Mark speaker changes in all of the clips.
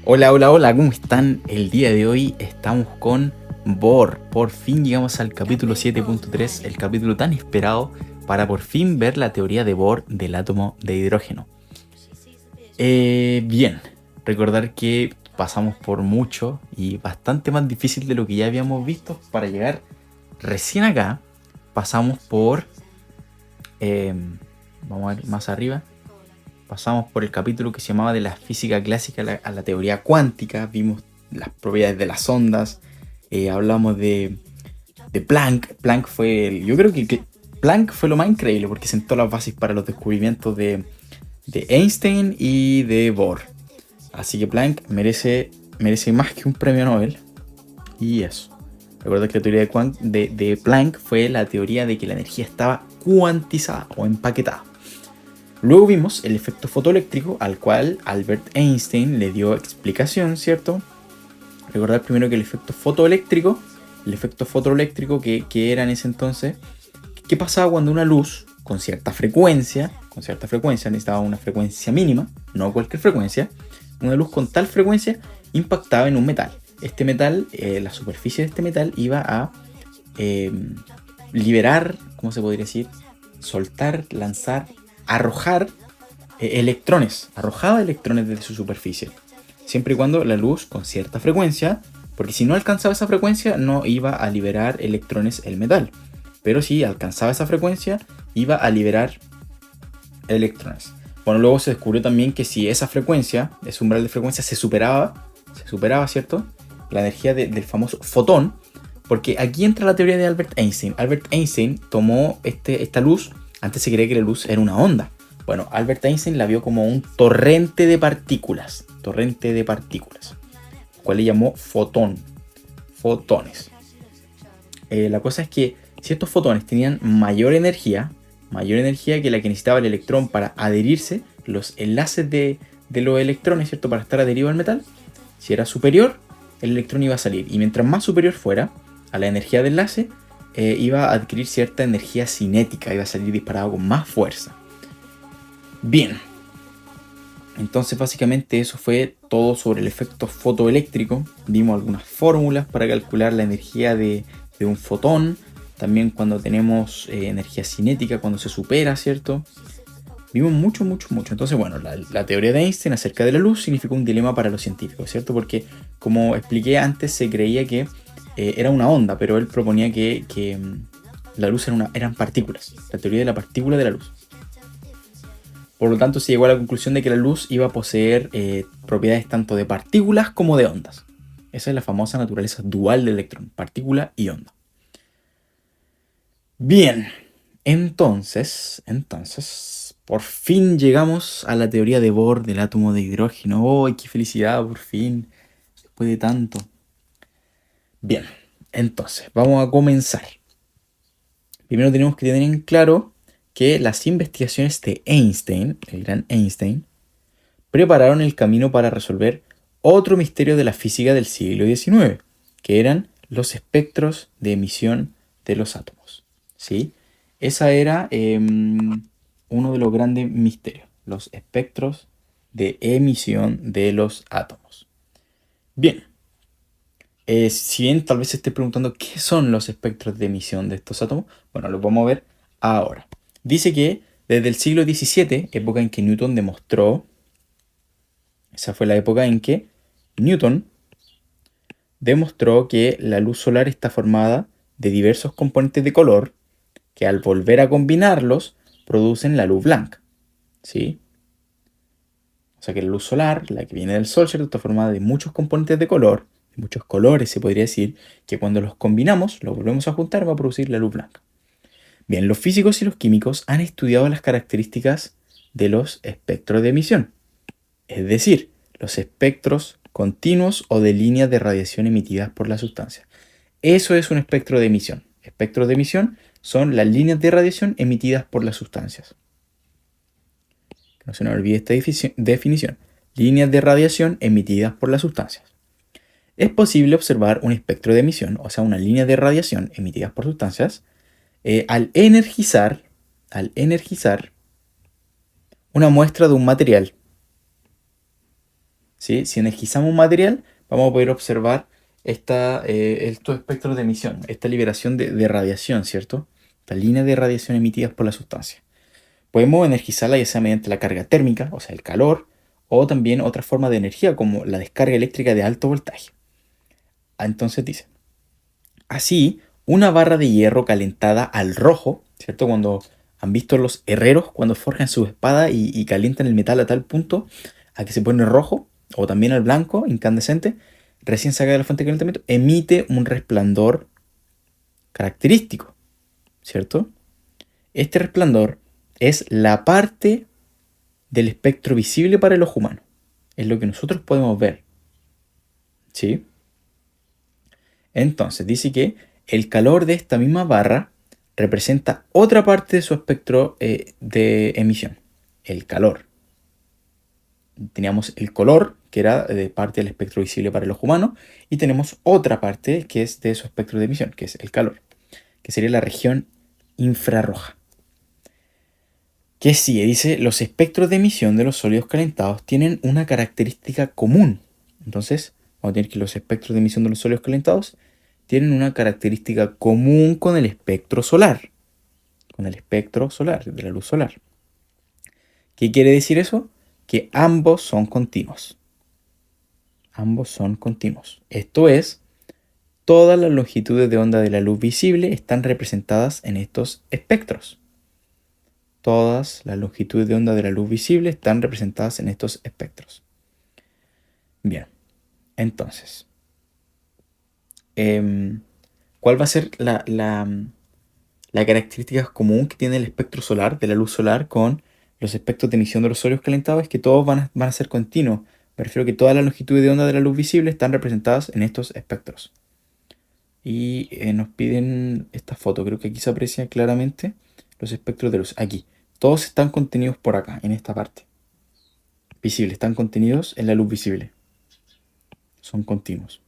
Speaker 1: Hola, hola, hola, ¿cómo están? El día de hoy estamos con Bohr. Por fin llegamos al capítulo 7.3, el capítulo tan esperado para por fin ver la teoría de Bohr del átomo de hidrógeno. Bien, recordar que pasamos por mucho y bastante más difícil de lo que ya habíamos visto para llegar recién acá. Pasamos por, eh, vamos a ver más arriba, pasamos por el capítulo que se llamaba de la física clásica a la teoría cuántica, vimos las propiedades de las ondas, hablamos de Planck. Planck fue, yo creo que Planck fue lo más increíble porque sentó las bases para los descubrimientos de Einstein y de Bohr. Así que Planck merece más que un premio Nobel. Y eso. Recuerda que la teoría de Planck fue la teoría de que la energía estaba cuantizada o empaquetada. Luego vimos el efecto fotoeléctrico al cual Albert Einstein le dio explicación, ¿cierto? Recordar primero que el efecto fotoeléctrico que era en ese entonces, ¿qué pasaba cuando una luz con cierta frecuencia, necesitaba una frecuencia mínima, no cualquier frecuencia, una luz con tal frecuencia impactaba en un metal? Este metal, la superficie de este metal iba a eh, liberar, ¿cómo se podría decir? Soltar, lanzar, arrojar arrojaba electrones desde su superficie, siempre y cuando la luz con cierta frecuencia, porque si no alcanzaba esa frecuencia no iba a liberar electrones el metal, pero si alcanzaba esa frecuencia iba a liberar electrones. Bueno, luego se descubrió también que si esa frecuencia, ese umbral de frecuencia se superaba, ¿cierto? La energía del famoso fotón, porque aquí entra la teoría de Albert Einstein. Albert Einstein tomó esta luz, antes se creía que la luz era una onda. Bueno, Albert Einstein la vio como un torrente de partículas, lo cual le llamó fotones. La cosa es que si estos fotones tenían mayor energía que la que necesitaba el electrón para adherirse, los enlaces de los electrones, ¿cierto? Para estar adherido al metal, si era superior, el electrón iba a salir. Y mientras más superior fuera a la energía de enlace, iba a adquirir cierta energía cinética, iba a salir disparado con más fuerza. Bien, entonces básicamente eso fue todo sobre el efecto fotoeléctrico. Vimos algunas fórmulas para calcular la energía de un fotón. También cuando tenemos energía cinética, cuando se supera, ¿cierto? Vimos mucho. Entonces, bueno, la teoría de Einstein acerca de la luz significó un dilema para los científicos, ¿cierto? Porque, como expliqué antes, se creía que era una onda, pero él proponía que la luz eran partículas. La teoría de la partícula de la luz. Por lo tanto, se llegó a la conclusión de que la luz iba a poseer propiedades tanto de partículas como de ondas. Esa es la famosa naturaleza dual del electrón, partícula y onda. Bien, entonces, por fin llegamos a la teoría de Bohr del átomo de hidrógeno. ¡Oh, qué felicidad, por fin! Después de tanto. Bien, entonces, vamos a comenzar. Primero tenemos que tener en claro que las investigaciones de Einstein, el gran Einstein, prepararon el camino para resolver otro misterio de la física del siglo XIX, que eran los espectros de emisión de los átomos. ¿Sí? Esa era uno de los grandes misterios, los espectros de emisión de los átomos. Bien, si bien tal vez se esté preguntando qué son los espectros de emisión de estos átomos, bueno, los vamos a ver ahora. Dice que desde el siglo XVII, época en que Newton demostró, esa fue la época en que Newton demostró que la luz solar está formada de diversos componentes de color que al volver a combinarlos producen la luz blanca. ¿Sí? O sea que la luz solar, la que viene del sol, ¿cierto? Está formada de muchos componentes de color, de muchos colores se podría decir, que cuando los combinamos, los volvemos a juntar, va a producir la luz blanca. Bien, los físicos y los químicos han estudiado las características de los espectros de emisión, es decir, los espectros continuos o de líneas de radiación emitidas por la sustancia. Eso es un espectro de emisión. Espectros de emisión son las líneas de radiación emitidas por las sustancias. Que no se nos olvide esta definición. Líneas de radiación emitidas por las sustancias. Es posible observar un espectro de emisión, o sea, una línea de radiación emitidas por sustancias, al energizar una muestra de un material. ¿sí? Si energizamos un material, vamos a poder observar estos espectros de emisión, esta liberación de radiación, ¿cierto? Esta línea de radiación emitidas por la sustancia. Podemos energizarla ya sea mediante la carga térmica, o sea, el calor, o también otra forma de energía como la descarga eléctrica de alto voltaje. Entonces dice, así, una barra de hierro calentada al rojo, ¿cierto? Cuando han visto los herreros cuando forjan su espada y calientan el metal a tal punto a que se pone rojo, o también al blanco, incandescente, recién sacada de la fuente de calentamiento, emite un resplandor característico, ¿cierto? Este resplandor es la parte del espectro visible para el ojo humano. Es lo que nosotros podemos ver, ¿sí? Entonces dice que el calor de esta misma barra representa otra parte de su espectro de emisión, el calor. Teníamos el color, que era de parte del espectro visible para el ojo humano, y tenemos otra parte que es de su espectro de emisión, que es el calor, que sería la región infrarroja. ¿Qué sigue? Dice, los espectros de emisión de los sólidos calentados tienen una característica común. Entonces, vamos a tener que los espectros de emisión de los sólidos calentados tienen una característica común con el espectro solar. Con el espectro solar, de la luz solar. ¿Qué quiere decir eso? Que ambos son continuos. Ambos son continuos. Esto es, todas las longitudes de onda de la luz visible están representadas en estos espectros. Todas las longitudes de onda de la luz visible están representadas en estos espectros. Bien, entonces, ¿cuál va a ser la característica común que tiene el espectro solar, de la luz solar, con los espectros de emisión de los sólidos calentados? Es que todos van a ser continuos. Me refiero a que todas las longitudes de onda de la luz visible están representadas en estos espectros. Y nos piden esta foto, creo que aquí se aprecian claramente los espectros de luz. Aquí, todos están contenidos por acá, en esta parte. Visible, están contenidos en la luz visible. Son continuos.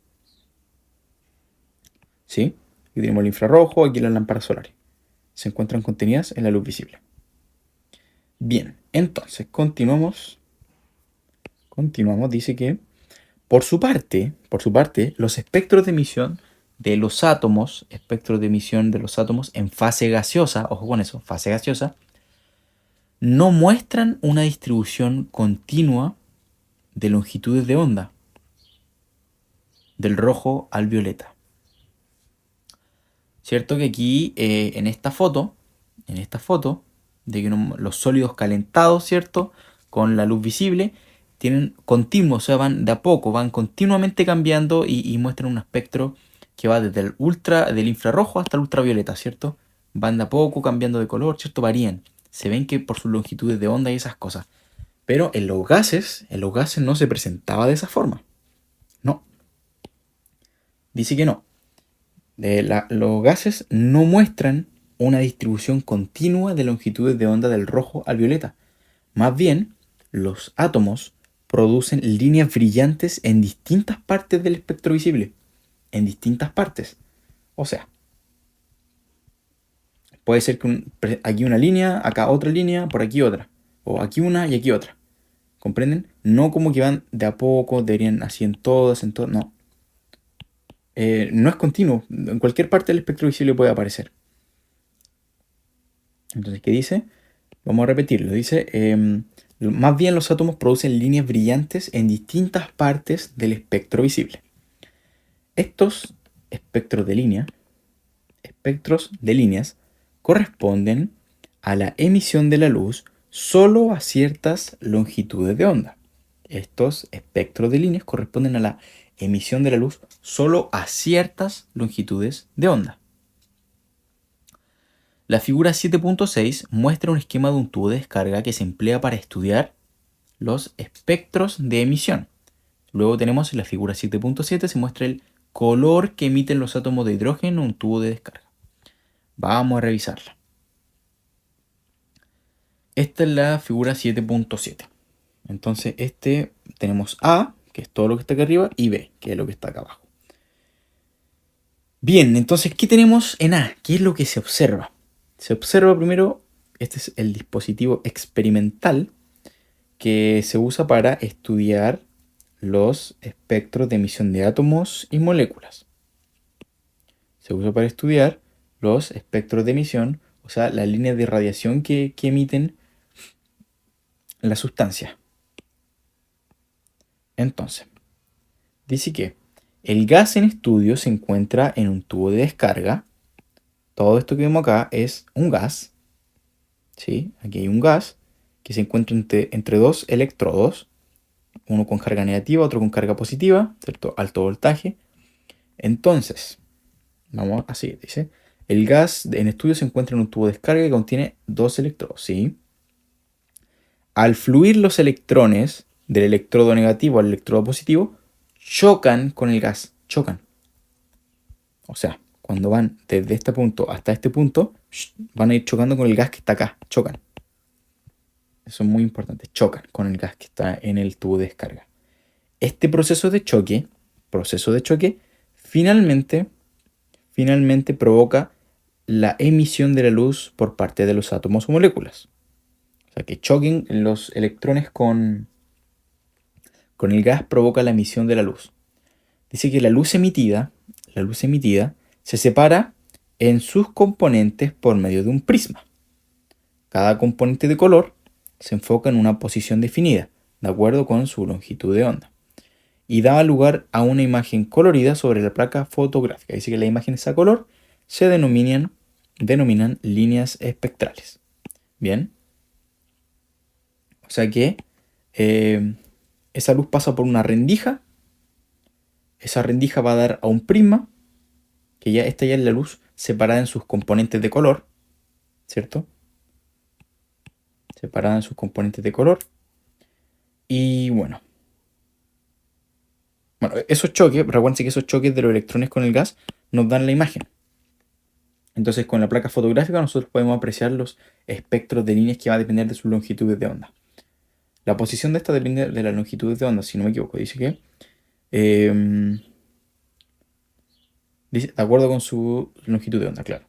Speaker 1: ¿Sí? Aquí tenemos el infrarrojo, aquí las lámparas solares. Se encuentran contenidas en la luz visible. Bien, entonces continuamos. Continuamos, dice que por su parte, los espectros de emisión de los átomos, espectros de emisión de los átomos en fase gaseosa, ojo con eso, fase gaseosa, no muestran una distribución continua de longitudes de onda, del rojo al violeta. Cierto que aquí en esta foto, de que los sólidos calentados, ¿cierto? Con la luz visible, tienen continuos, o sea, van de a poco, van continuamente cambiando y muestran un espectro que va desde del infrarrojo hasta el ultravioleta, ¿cierto? Van de a poco cambiando de color, ¿cierto? Varían. Se ven que por sus longitudes de onda y esas cosas. Pero en los gases no se presentaba de esa forma. No. Dice que no. Los gases no muestran una distribución continua de longitudes de onda del rojo al violeta. Más bien, los átomos producen líneas brillantes en distintas partes del espectro visible. En distintas partes. O sea, puede ser que aquí una línea, acá otra línea, por aquí otra. O aquí una y aquí otra. ¿Comprenden? No como que van de a poco, deberían así en todas, no. No es continuo. En cualquier parte del espectro visible puede aparecer. Entonces, ¿qué dice? Vamos a repetirlo. Dice, más bien los átomos producen líneas brillantes en distintas partes del espectro visible. Estos espectros de líneas, corresponden a la emisión de la luz solo a ciertas longitudes de onda. Estos espectros de líneas corresponden a la emisión de la luz solo a ciertas longitudes de onda. La figura 7.6 muestra un esquema de un tubo de descarga que se emplea para estudiar los espectros de emisión. Luego tenemos en la figura 7.7 se muestra el color que emiten los átomos de hidrógeno en un tubo de descarga. Vamos a revisarla. Esta es la figura 7.7. Entonces tenemos A, que es todo lo que está acá arriba, y B, que es lo que está acá abajo. Bien, entonces, ¿qué tenemos en A? ¿Qué es lo que se observa? Se observa primero, este es el dispositivo experimental que se usa para estudiar los espectros de emisión de átomos y moléculas. Se usa para estudiar los espectros de emisión, o sea, las líneas de radiación que emiten las sustancias. Entonces, dice que el gas en estudio se encuentra en un tubo de descarga. Todo esto que vemos acá es un gas. ¿Sí? Aquí hay un gas que se encuentra entre dos electrodos, uno con carga negativa, otro con carga positiva, ¿cierto? Alto voltaje. Entonces, vamos así, dice, el gas en estudio se encuentra en un tubo de descarga que contiene dos electrodos, ¿sí? Al fluir los electrones del electrodo negativo al electrodo positivo, chocan con el gas, chocan. O sea, cuando van desde este punto hasta este punto, van a ir chocando con el gas que está acá, chocan. Eso es muy importante, chocan con el gas que está en el tubo de descarga. Este proceso de choque, finalmente provoca la emisión de la luz por parte de los átomos o moléculas. O sea, que choquen los electrones con el gas provoca la emisión de la luz. Dice que la luz emitida se separa en sus componentes por medio de un prisma. Cada componente de color se enfoca en una posición definida, de acuerdo con su longitud de onda, y da lugar a una imagen colorida sobre la placa fotográfica. Dice que las imágenes a color se denominan líneas espectrales. Bien. O sea que esa luz pasa por una rendija. Esa rendija va a dar a un prisma, que esta ya es la luz separada en sus componentes de color, ¿cierto? Separada en sus componentes de color. Y bueno, esos choques, recuerden que esos choques de los electrones con el gas nos dan la imagen. Entonces, con la placa fotográfica nosotros podemos apreciar los espectros de líneas que va a depender de sus longitudes de onda. La posición de esta depende de las longitudes de onda, si no me equivoco. Dice que dice, de acuerdo con su longitud de onda, claro.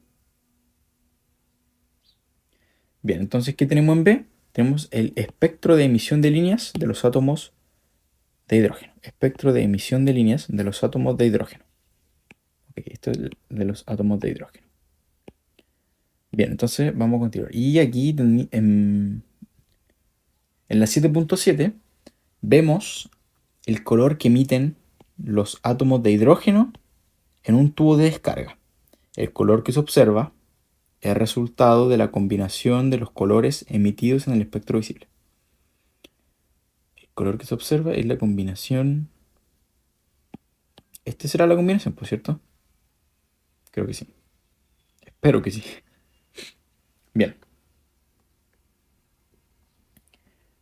Speaker 1: Bien, entonces, ¿qué tenemos en B? Tenemos el espectro de emisión de líneas de los átomos de hidrógeno. Espectro de emisión de líneas de los átomos de hidrógeno. Ok, esto es de los átomos de hidrógeno. Bien, entonces vamos a continuar. Y aquí en la 7.7 vemos el color que emiten los átomos de hidrógeno en un tubo de descarga. El color que se observa es resultado de la combinación de los colores emitidos en el espectro visible. El color que se observa es la combinación. ¿Este será la combinación, por cierto? Creo que sí. Espero que sí. Bien.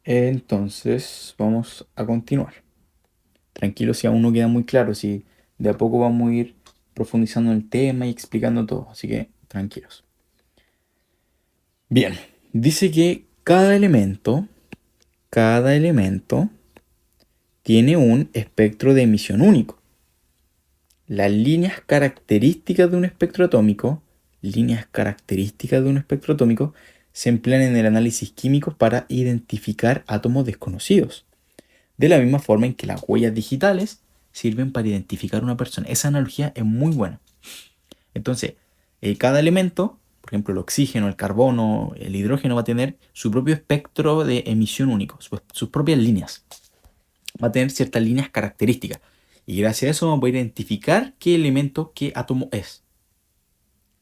Speaker 1: Entonces, vamos a continuar. Tranquilo si aún no queda muy claro, si de a poco vamos a ir profundizando en el tema y explicando todo, así que tranquilos. Bien, dice que cada elemento tiene un espectro de emisión único. Las líneas características de un espectro atómico, se emplean en el análisis químico para identificar átomos desconocidos. De la misma forma en que las huellas digitales sirven para identificar a una persona. Esa analogía es muy buena. Entonces, cada elemento, por ejemplo el oxígeno, el carbono, el hidrógeno, va a tener su propio espectro de emisión único, sus propias líneas. Va a tener ciertas líneas características. Y gracias a eso vamos a poder identificar qué elemento, qué átomo es.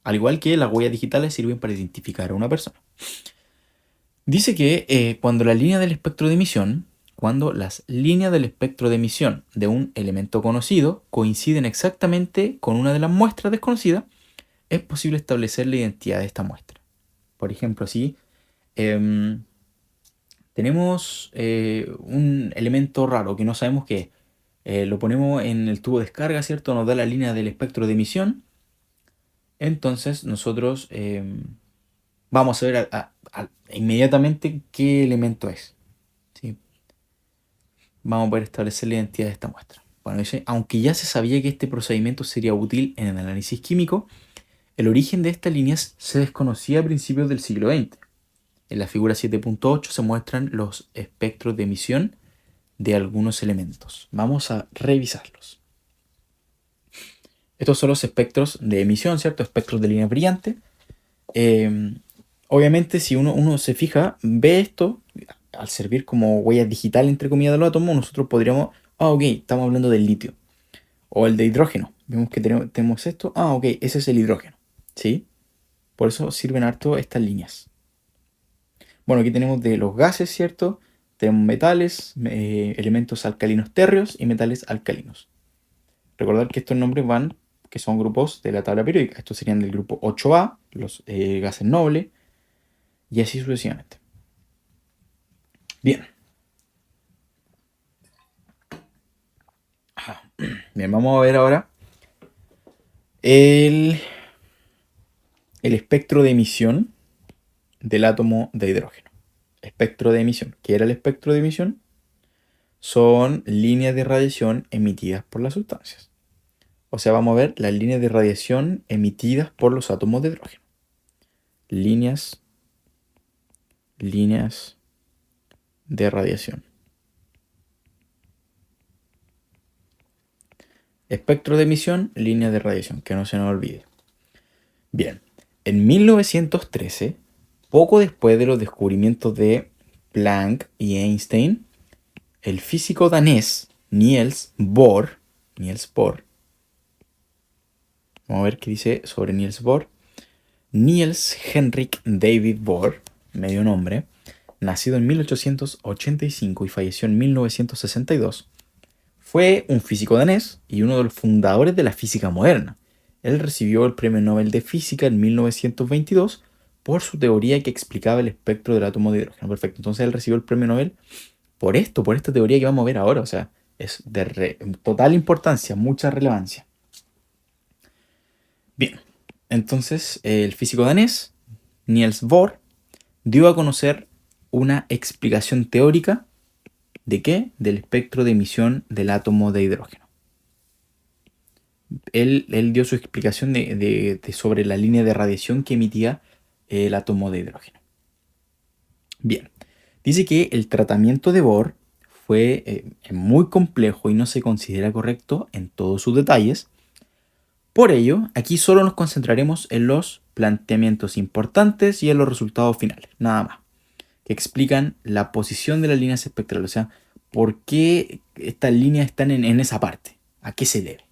Speaker 1: Al igual que las huellas digitales sirven para identificar a una persona. Dice que cuando las líneas del espectro de emisión de un elemento conocido coinciden exactamente con una de las muestras desconocidas, es posible establecer la identidad de esta muestra. Por ejemplo, si tenemos un elemento raro que no sabemos qué es, lo ponemos en el tubo de descarga, ¿cierto? Nos da la línea del espectro de emisión. Entonces nosotros vamos a ver inmediatamente qué elemento es. ¿Sí? Vamos a poder establecer la identidad de esta muestra. Bueno, dice, aunque ya se sabía que este procedimiento sería útil en el análisis químico, el origen de estas líneas se desconocía a principios del siglo XX. En la figura 7.8 se muestran los espectros de emisión de algunos elementos. Vamos a revisarlos. Estos son los espectros de emisión, ¿cierto? Espectros de línea brillante. Obviamente, si uno se fija, ve esto, al servir como huella digital, entre comillas, de los átomos, nosotros podríamos, ok, estamos hablando del litio. O el de hidrógeno. Vemos que tenemos esto. Ok, ese es el hidrógeno. ¿Sí? Por eso sirven harto estas líneas. Bueno, aquí tenemos de los gases, ¿cierto? Tenemos metales, elementos alcalinos térreos y metales alcalinos. Recordar que estos nombres van, que son grupos de la tabla periódica. Estos serían del grupo 8A, los gases nobles, y así sucesivamente. Bien. Bien, vamos a ver ahora el espectro de emisión del átomo de hidrógeno. Espectro de emisión. ¿Qué era el espectro de emisión? Son líneas de radiación emitidas por las sustancias. O sea, vamos a ver las líneas de radiación emitidas por los átomos de hidrógeno. Líneas de radiación. Espectro de emisión, líneas de radiación, que no se nos olvide. Bien, en 1913, poco después de los descubrimientos de Planck y Einstein, el físico danés Niels Bohr, vamos a ver qué dice sobre Niels Bohr. Niels Henrik David Bohr, medio nombre, nacido en 1885 y falleció en 1962, fue un físico danés y uno de los fundadores de la física moderna. Él recibió el Premio Nobel de Física en 1922 por su teoría que explicaba el espectro del átomo de hidrógeno. Perfecto, entonces él recibió el Premio Nobel por esto, por esta teoría que vamos a ver ahora. O sea, es de total importancia, mucha relevancia. Bien, entonces el físico danés Niels Bohr dio a conocer una explicación teórica ¿de qué? Del espectro de emisión del átomo de hidrógeno. Él dio su explicación sobre la línea de radiación que emitía el átomo de hidrógeno. Bien, dice que el tratamiento de Bohr fue muy complejo y no se considera correcto en todos sus detalles. Por ello, aquí solo nos concentraremos en los planteamientos importantes y en los resultados finales, nada más, que explican la posición de las líneas espectrales, o sea, por qué estas líneas están en esa parte, a qué se debe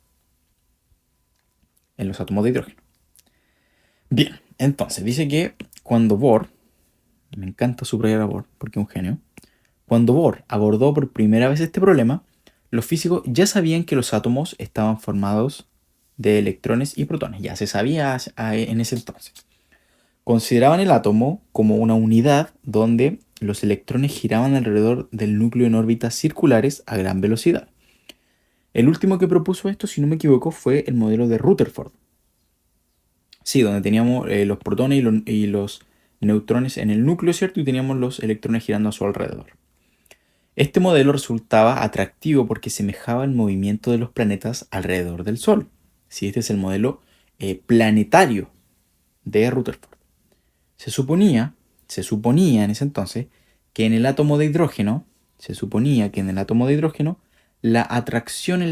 Speaker 1: en los átomos de hidrógeno. Bien, entonces dice que cuando Bohr, me encanta subrayar a Bohr porque es un genio, cuando Bohr abordó por primera vez este problema, los físicos ya sabían que los átomos estaban formados de electrones y protones, ya se sabía en ese entonces. Consideraban el átomo como una unidad donde los electrones giraban alrededor del núcleo en órbitas circulares a gran velocidad. El último que propuso esto, si no me equivoco, fue el modelo de Rutherford. Sí, donde teníamos los protones y los neutrones en el núcleo, ¿cierto? Y teníamos los electrones girando a su alrededor. Este modelo resultaba atractivo porque semejaba el movimiento de los planetas alrededor del Sol. Sí, este es el modelo planetario de Rutherford. Se suponía en ese entonces que en el átomo de hidrógeno, la atracción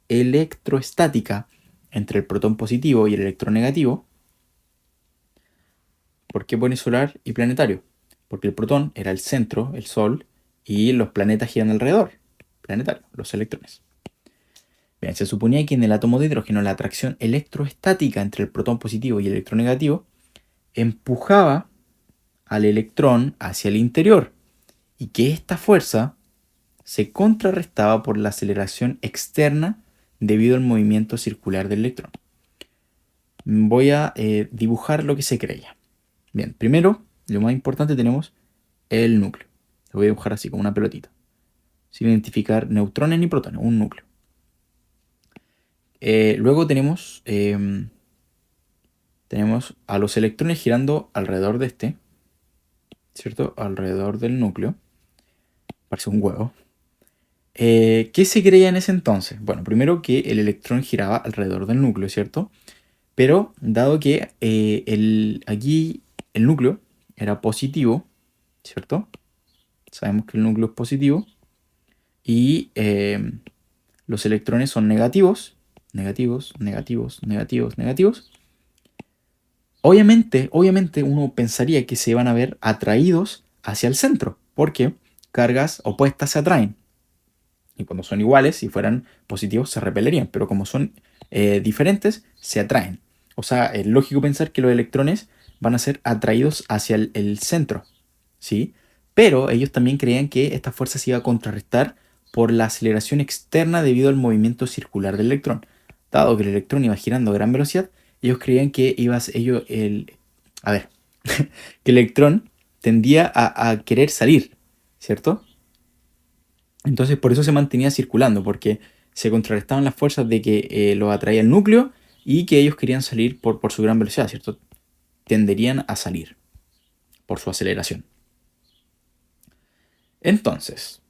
Speaker 1: electroestática entre el protón positivo y el electrón negativo. ¿Por qué pone solar y planetario? Porque el protón era el centro, el Sol, y los planetas giran alrededor, planetario, los electrones. Bien, se suponía que en el átomo de hidrógeno la atracción electroestática entre el protón positivo y el electrón negativo empujaba al electrón hacia el interior y que esta fuerza se contrarrestaba por la aceleración externa debido al movimiento circular del electrón. Voy a dibujar lo que se creía. Bien, primero, lo más importante, tenemos el núcleo. Lo voy a dibujar así, como una pelotita. Sin identificar neutrones ni protones, un núcleo. Luego tenemos a los electrones girando alrededor de este, ¿cierto? Alrededor del núcleo. Parece un huevo. ¿Qué se creía en ese entonces? Bueno, primero que el electrón giraba alrededor del núcleo, ¿cierto? Pero dado que aquí el núcleo era positivo, ¿cierto? Sabemos que el núcleo es positivo. Y los electrones son negativos, negativos, negativos, negativos, negativos. Obviamente uno pensaría que se van a ver atraídos hacia el centro, porque cargas opuestas se atraen. Y cuando son iguales, si fueran positivos, se repelerían, pero como son diferentes, se atraen. O sea, es lógico pensar que los electrones van a ser atraídos hacia el centro, ¿sí? Pero ellos también creían que esta fuerza se iba a contrarrestar por la aceleración externa debido al movimiento circular del electrón. Dado que el electrón iba girando a gran velocidad, ellos creían que a ver, que el electrón tendía a querer salir, ¿cierto? Entonces por eso se mantenía circulando, porque se contrarrestaban las fuerzas de que los atraía el núcleo y que ellos querían salir por su gran velocidad, ¿cierto? Tenderían a salir por su aceleración. Entonces,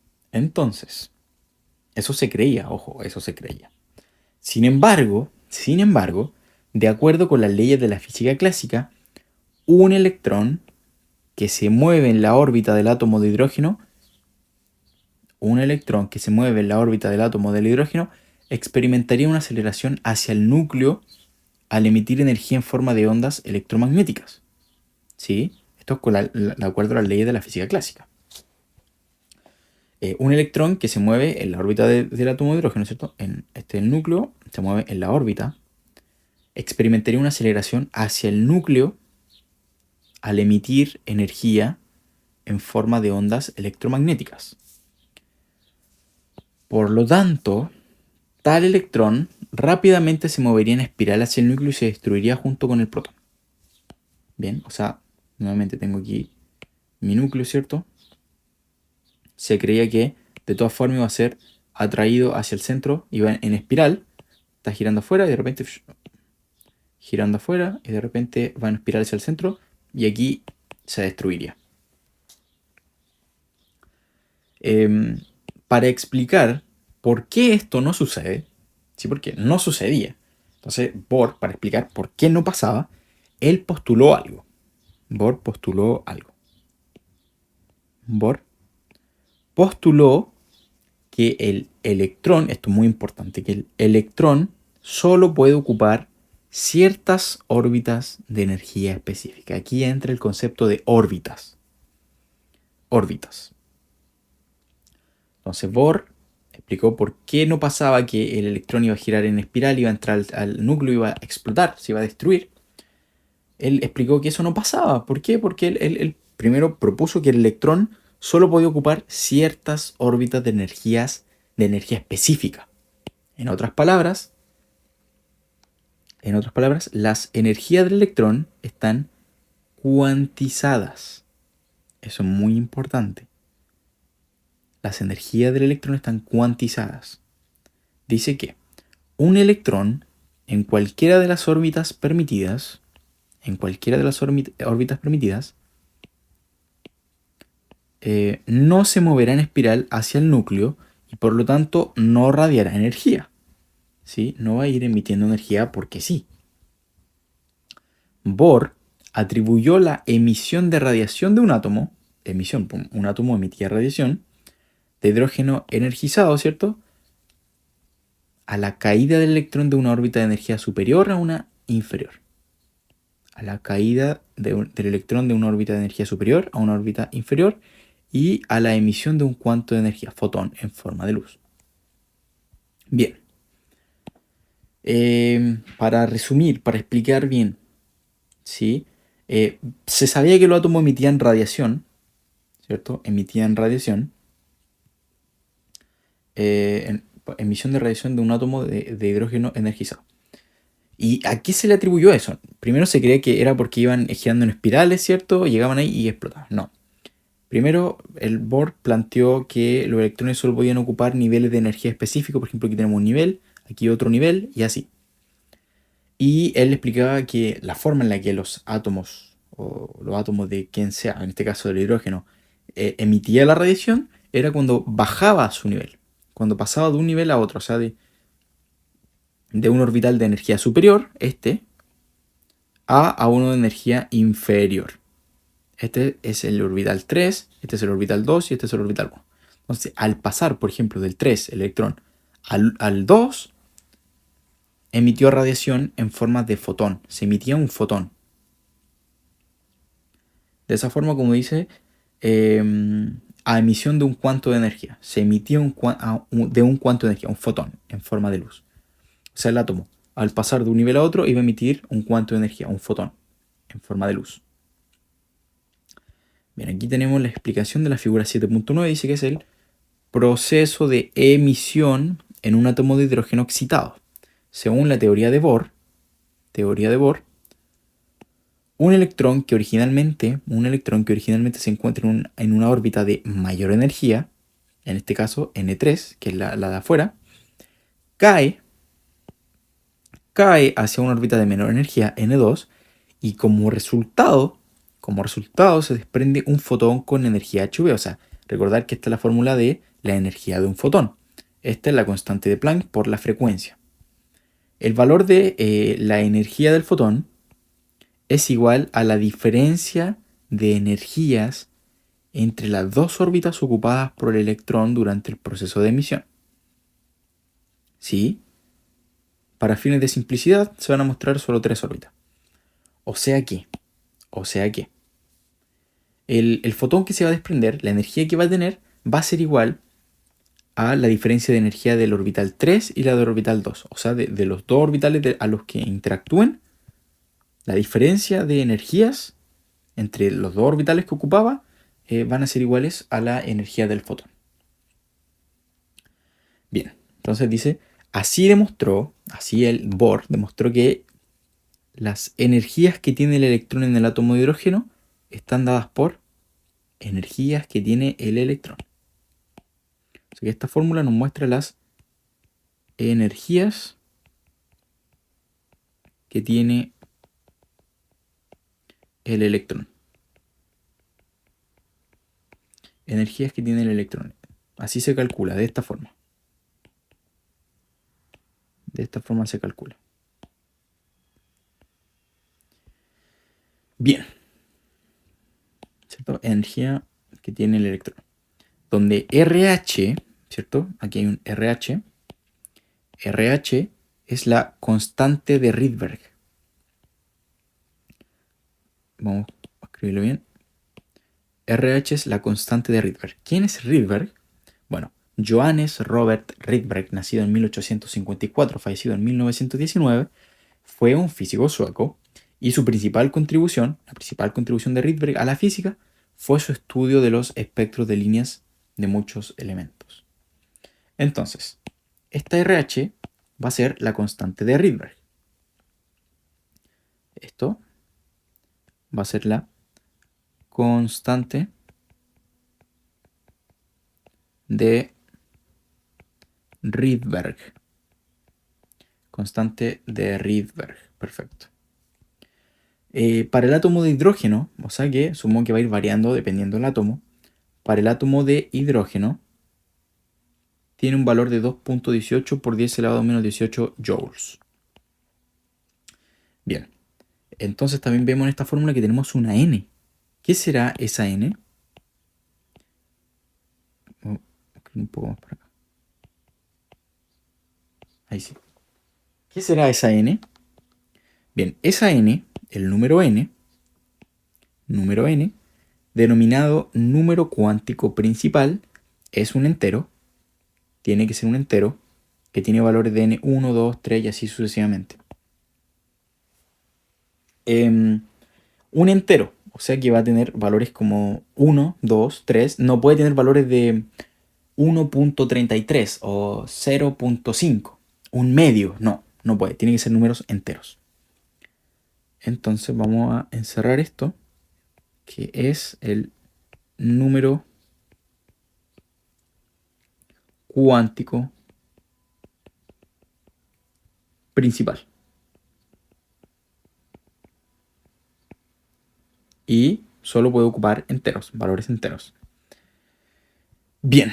Speaker 1: eso se creía, ojo, eso se creía. Sin embargo, de acuerdo con las leyes de la física clásica, un electrón que se mueve en la órbita del átomo de hidrógeno, experimentaría una aceleración hacia el núcleo al emitir energía en forma de ondas electromagnéticas. ¿Sí? Esto es de acuerdo a las leyes de la física clásica. Un electrón que se mueve en la órbita del átomo de hidrógeno, ¿cierto? El núcleo se mueve en la órbita, experimentaría una aceleración hacia el núcleo al emitir energía en forma de ondas electromagnéticas. Por lo tanto, tal electrón rápidamente se movería en espiral hacia el núcleo y se destruiría junto con el protón. Bien, o sea, nuevamente tengo aquí mi núcleo, ¿cierto? Se creía que de todas formas iba a ser atraído hacia el centro, iba en espiral, está girando afuera y de repente girando afuera y de repente va en espiral hacia el centro y aquí se destruiría. Para explicar por qué esto no sucede, ¿sí? Porque no sucedía. Entonces Bohr, para explicar por qué no pasaba, él postuló algo. Bohr postuló que el electrón, esto es muy importante, que el electrón solo puede ocupar ciertas órbitas de energía específica. Aquí entra el concepto de órbitas. Entonces Bohr explicó por qué no pasaba que el electrón iba a girar en espiral, iba a entrar al núcleo, iba a explotar, se iba a destruir. Él explicó que eso no pasaba. ¿Por qué? Porque él primero propuso que el electrón solo podía ocupar ciertas órbitas de energía específica. En otras palabras, las energías del electrón están cuantizadas. Eso es muy importante. Las energías del electrón están cuantizadas. Dice que un electrón en cualquiera de las órbitas permitidas, no se moverá en espiral hacia el núcleo y por lo tanto no radiará energía. ¿Sí? No va a ir emitiendo energía porque sí. Bohr atribuyó la emisión de radiación de un átomo, un átomo emitía radiación, de hidrógeno energizado, ¿cierto?, a la caída del electrón de una órbita de energía superior a una inferior. A la caída del electrón de una órbita de energía superior a una órbita inferior y a la emisión de un cuanto de energía, fotón, en forma de luz. Bien. Para resumir, para explicar bien, ¿sí? Se sabía que los átomos emitían radiación, ¿cierto? Emisión de radiación de un átomo de hidrógeno energizado. ¿Y a qué se le atribuyó eso? Primero se creía que era porque iban girando en espirales, ¿cierto? Llegaban ahí y explotaban. No. Primero, el Bohr planteó que los electrones solo podían ocupar niveles de energía específicos. Por ejemplo, aquí tenemos un nivel, aquí otro nivel y así. Y él explicaba que la forma en la que los átomos, o los átomos de quien sea, en este caso del hidrógeno, emitía la radiación, era cuando bajaba su nivel. Cuando pasaba de un nivel a otro, o sea, de un orbital de energía superior, a uno de energía inferior. Este es el orbital 3, este es el orbital 2 y este es el orbital 1. Entonces, al pasar, por ejemplo, del 3, el electrón, al 2, emitió radiación en forma de fotón. Se emitía un fotón. De esa forma, como dice, a emisión de un cuanto de energía. Se emitía de un cuanto de energía, un fotón, en forma de luz. O sea, el átomo, al pasar de un nivel a otro, iba a emitir un cuanto de energía, un fotón, en forma de luz. Bien, aquí tenemos la explicación de la figura 7.9. Dice que es el proceso de emisión en un átomo de hidrógeno excitado. Según la teoría de Bohr, un electrón que originalmente se encuentra en una órbita de mayor energía, en este caso N3, que es la de afuera, cae hacia una órbita de menor energía, N2, y como resultado se desprende un fotón con energía hv. O sea, recordar que esta es la fórmula de la energía de un fotón. Esta es la constante de Planck por la frecuencia. El valor de la energía del fotón es igual a la diferencia de energías entre las dos órbitas ocupadas por el electrón durante el proceso de emisión. ¿Sí? Para fines de simplicidad se van a mostrar solo 3 órbitas. O sea que el fotón que se va a desprender, la energía que va a tener, va a ser igual a la diferencia de energía del orbital 3 y la del orbital 2. O sea, de los dos orbitales a los que interactúen, la diferencia de energías entre los dos orbitales que ocupaba van a ser iguales a la energía del fotón. Bien, entonces dice, así el Bohr demostró que las energías que tiene el electrón en el átomo de hidrógeno están dadas por energías que tiene el electrón. O sea que esta fórmula nos muestra las energías que tiene el electrón. Energías que tiene el electrón. Así se calcula, de esta forma. De esta forma se calcula. Bien. ¿Cierto? Energía que tiene el electrón. Donde RH, ¿cierto? Aquí hay un RH. RH es la constante de Rydberg. Vamos a escribirlo bien. RH es la constante de Rydberg. ¿Quién es Rydberg? Bueno, Johannes Robert Rydberg, nacido en 1854, fallecido en 1919, fue un físico sueco y la principal contribución de Rydberg a la física fue su estudio de los espectros de líneas de muchos elementos. Entonces, esta RH va a ser la constante de Rydberg. Esto va a ser la constante de Rydberg. Constante de Rydberg. Perfecto. Para el átomo de hidrógeno, o sea que supongo que va a ir variando dependiendo del átomo. Para el átomo de hidrógeno tiene un valor de 2.18 por 10 elevado a menos 18 joules. Bien. Entonces también vemos en esta fórmula que tenemos una N. ¿Qué será esa N? Un poco más para acá. Ahí sí. ¿Qué será esa N? Bien, esa N, el número N, denominado número cuántico principal, es un entero. Tiene que ser un entero que tiene valores de N 1, 2, 3 y así sucesivamente. Un entero, o sea que va a tener valores como 1, 2, 3. No puede tener valores de 1.33 o 0.5. Un medio, no puede. Tiene que ser números enteros. Entonces vamos a encerrar esto, que es el número cuántico principal. Y solo puede ocupar enteros, valores enteros. Bien,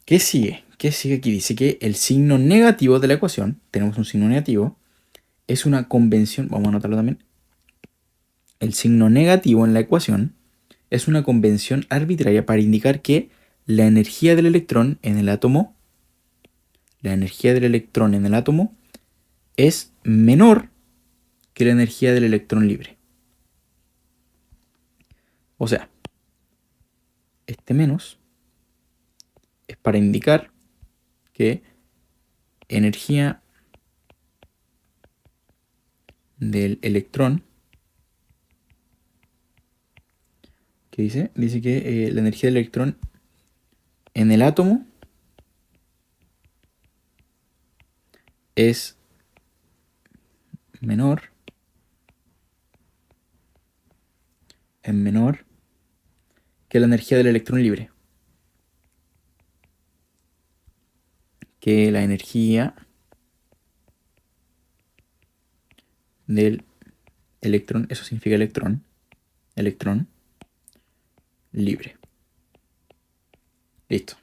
Speaker 1: ¿qué sigue? ¿Qué sigue aquí? Dice que el signo negativo de la ecuación, tenemos un signo negativo, es una convención, vamos a anotarlo también. El signo negativo en la ecuación es una convención arbitraria para indicar que la energía del electrón en el átomo, la energía del electrón en el átomo es menor que la energía del electrón libre. O sea, este menos es para indicar que energía del electrón, ¿qué dice? Dice que la energía del electrón en el átomo es menor que la energía del electrón libre. Que la energía del electrón, eso significa electrón libre. Listo.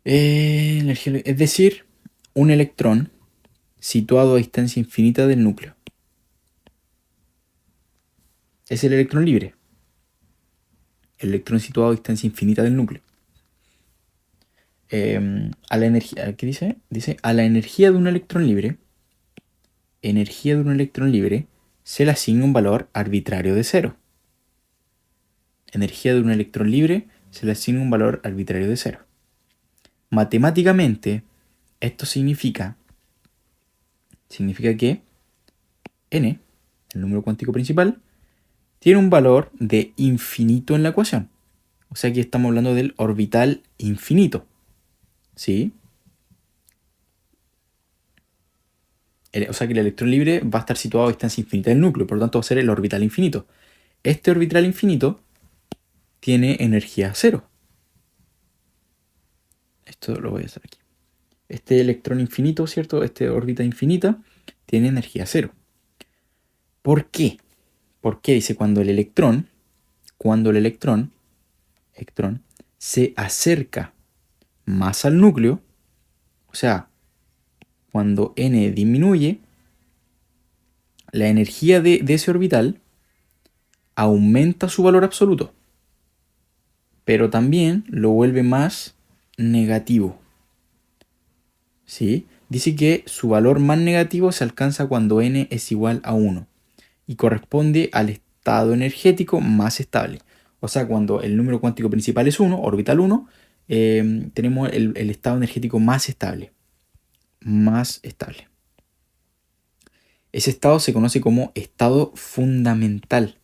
Speaker 1: Es decir, un electrón situado a distancia infinita del núcleo. Es el electrón libre. El electrón situado a distancia infinita del núcleo. A la energía, ¿qué dice? Dice, a la energía de un electrón libre, se le asigna un valor arbitrario de 0. Energía de un electrón libre se le asigna un valor arbitrario de 0. Matemáticamente, esto significa que n, el número cuántico principal, tiene un valor de infinito en la ecuación. O sea, aquí estamos hablando del orbital infinito. ¿Sí? O sea que el electrón libre va a estar situado a distancia infinita del núcleo, por lo tanto va a ser el orbital infinito. Este orbital infinito tiene energía 0. Esto lo voy a hacer aquí. Este electrón infinito, ¿cierto? Este órbita infinita tiene energía 0. ¿Por qué? Porque dice cuando el electrón se acerca más al núcleo, o sea, cuando n disminuye, la energía de ese orbital aumenta su valor absoluto, pero también lo vuelve más negativo. ¿Sí? Dice que su valor más negativo se alcanza cuando n es igual a 1 y corresponde al estado energético más estable. O sea, cuando el número cuántico principal es 1, orbital 1, tenemos el estado energético más estable. Ese estado se conoce como estado fundamental.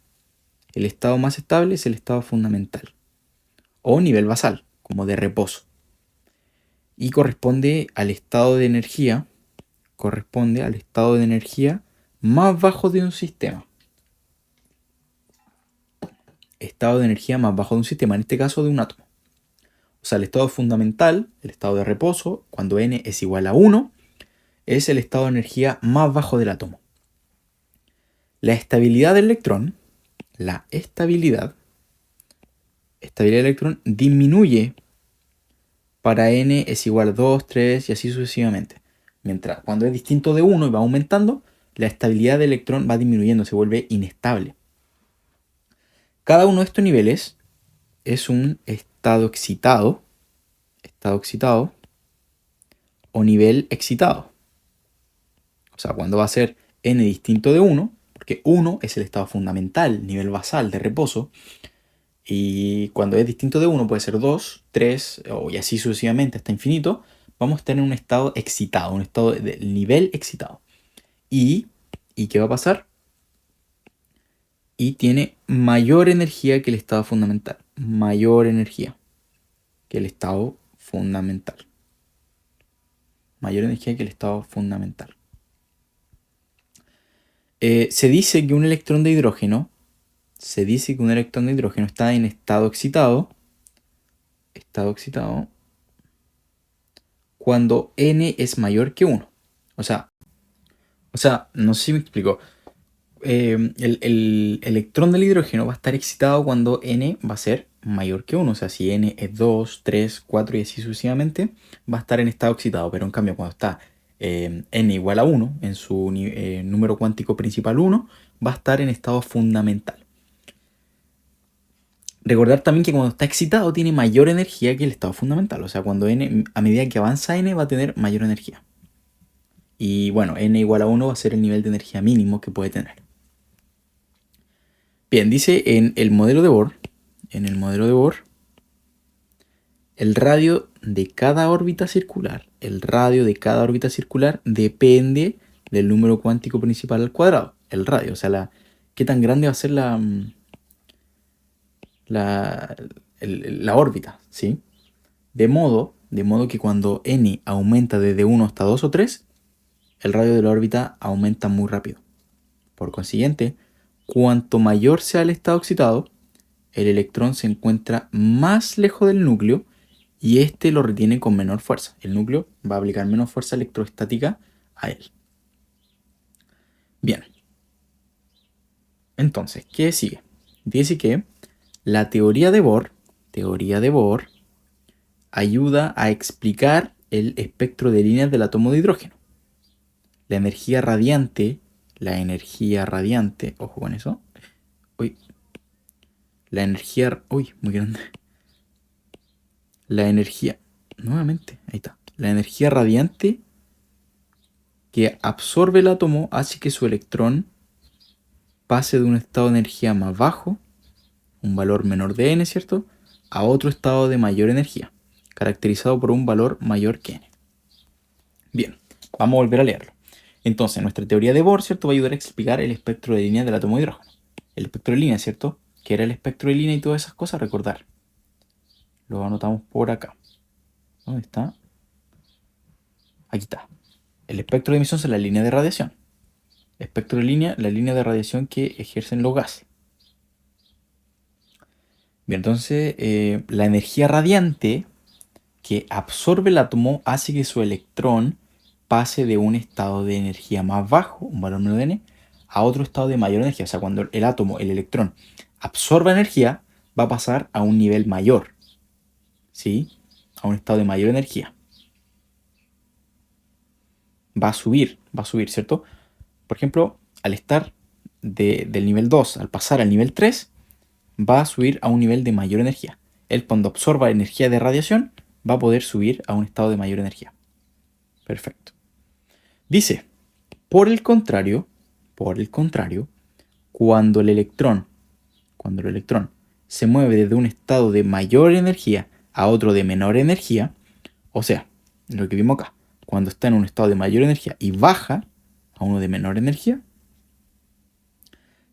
Speaker 1: El estado más estable es el estado fundamental. O nivel basal, como de reposo. Y corresponde al estado de energía más bajo de un sistema. Estado de energía más bajo de un sistema, en este caso de un átomo. O sea, el estado fundamental, el estado de reposo, cuando n es igual a 1, es el estado de energía más bajo del átomo. La estabilidad del electrón, del electrón disminuye para n es igual a 2, 3 y así sucesivamente. Mientras cuando es distinto de 1 y va aumentando, la estabilidad del electrón va disminuyendo, se vuelve inestable. Cada uno de estos niveles es un estado excitado o nivel excitado. O sea, cuando va a ser n distinto de 1, porque 1 es el estado fundamental, nivel basal de reposo, y cuando es distinto de 1 puede ser 2, 3, y así sucesivamente hasta infinito, vamos a tener un estado excitado, un estado de nivel excitado. ¿Y qué va a pasar? Y tiene mayor energía que el estado fundamental. Mayor energía que el estado fundamental. Mayor energía que el estado fundamental. Se dice que un electrón de hidrógeno está en estado excitado cuando n es mayor que 1. O sea, no sé si me explico. El electrón del hidrógeno va a estar excitado cuando n va a ser mayor que 1. O sea, si n es 2, 3, 4 y así sucesivamente, va a estar en estado excitado. Pero en cambio, cuando está n igual a 1, en su número cuántico principal 1, va a estar en estado fundamental. Recordar también que cuando está excitado tiene mayor energía que el estado fundamental. O sea, cuando n, a medida que avanza n, va a tener mayor energía. Y bueno, n igual a 1 va a ser el nivel de energía mínimo que puede tener. Bien, dice en el modelo de Bohr, el radio de cada órbita circular, depende del número cuántico principal al cuadrado, el radio, o sea, qué tan grande va a ser la órbita, ¿sí? De modo que cuando n aumenta desde 1 hasta 2 o 3, el radio de la órbita aumenta muy rápido. Por consiguiente, cuanto mayor sea el estado excitado, el electrón se encuentra más lejos del núcleo y este lo retiene con menor fuerza. El núcleo va a aplicar menos fuerza electrostática a él. Bien. Entonces, ¿qué sigue? Dice que la teoría de Bohr ayuda a explicar el espectro de líneas del átomo de hidrógeno. La energía radiante, ojo con eso. Uy, muy grande. Nuevamente, ahí está. La energía radiante que absorbe el átomo hace que su electrón pase de un estado de energía más bajo, un valor menor de n, ¿cierto?, a otro estado de mayor energía, caracterizado por un valor mayor que n. Bien, vamos a volver a leerlo. Entonces, nuestra teoría de Bohr, ¿cierto?, va a ayudar a explicar el espectro de líneas del átomo de hidrógeno. El espectro de línea, ¿cierto? ¿Qué era el espectro de línea y todas esas cosas? Recordar. Lo anotamos por acá. ¿Dónde está? Aquí está. El espectro de emisión es la línea de radiación. Espectro de línea, la línea de radiación que ejercen los gases. Bien, entonces la energía radiante que absorbe el átomo hace que su electrón pase de un estado de energía más bajo, un valor menor de n, a otro estado de mayor energía. O sea, cuando el átomo, el electrón, absorba energía, va a pasar a un nivel mayor, ¿sí? A un estado de mayor energía. Va a subir, ¿cierto? Por ejemplo, al estar del nivel 2, al pasar al nivel 3, va a subir a un nivel de mayor energía. Él, cuando absorba energía de radiación, va a poder subir a un estado de mayor energía. Perfecto. Dice, por el contrario, cuando el electrón se mueve desde un estado de mayor energía a otro de menor energía, o sea, lo que vimos acá, cuando está en un estado de mayor energía y baja a uno de menor energía,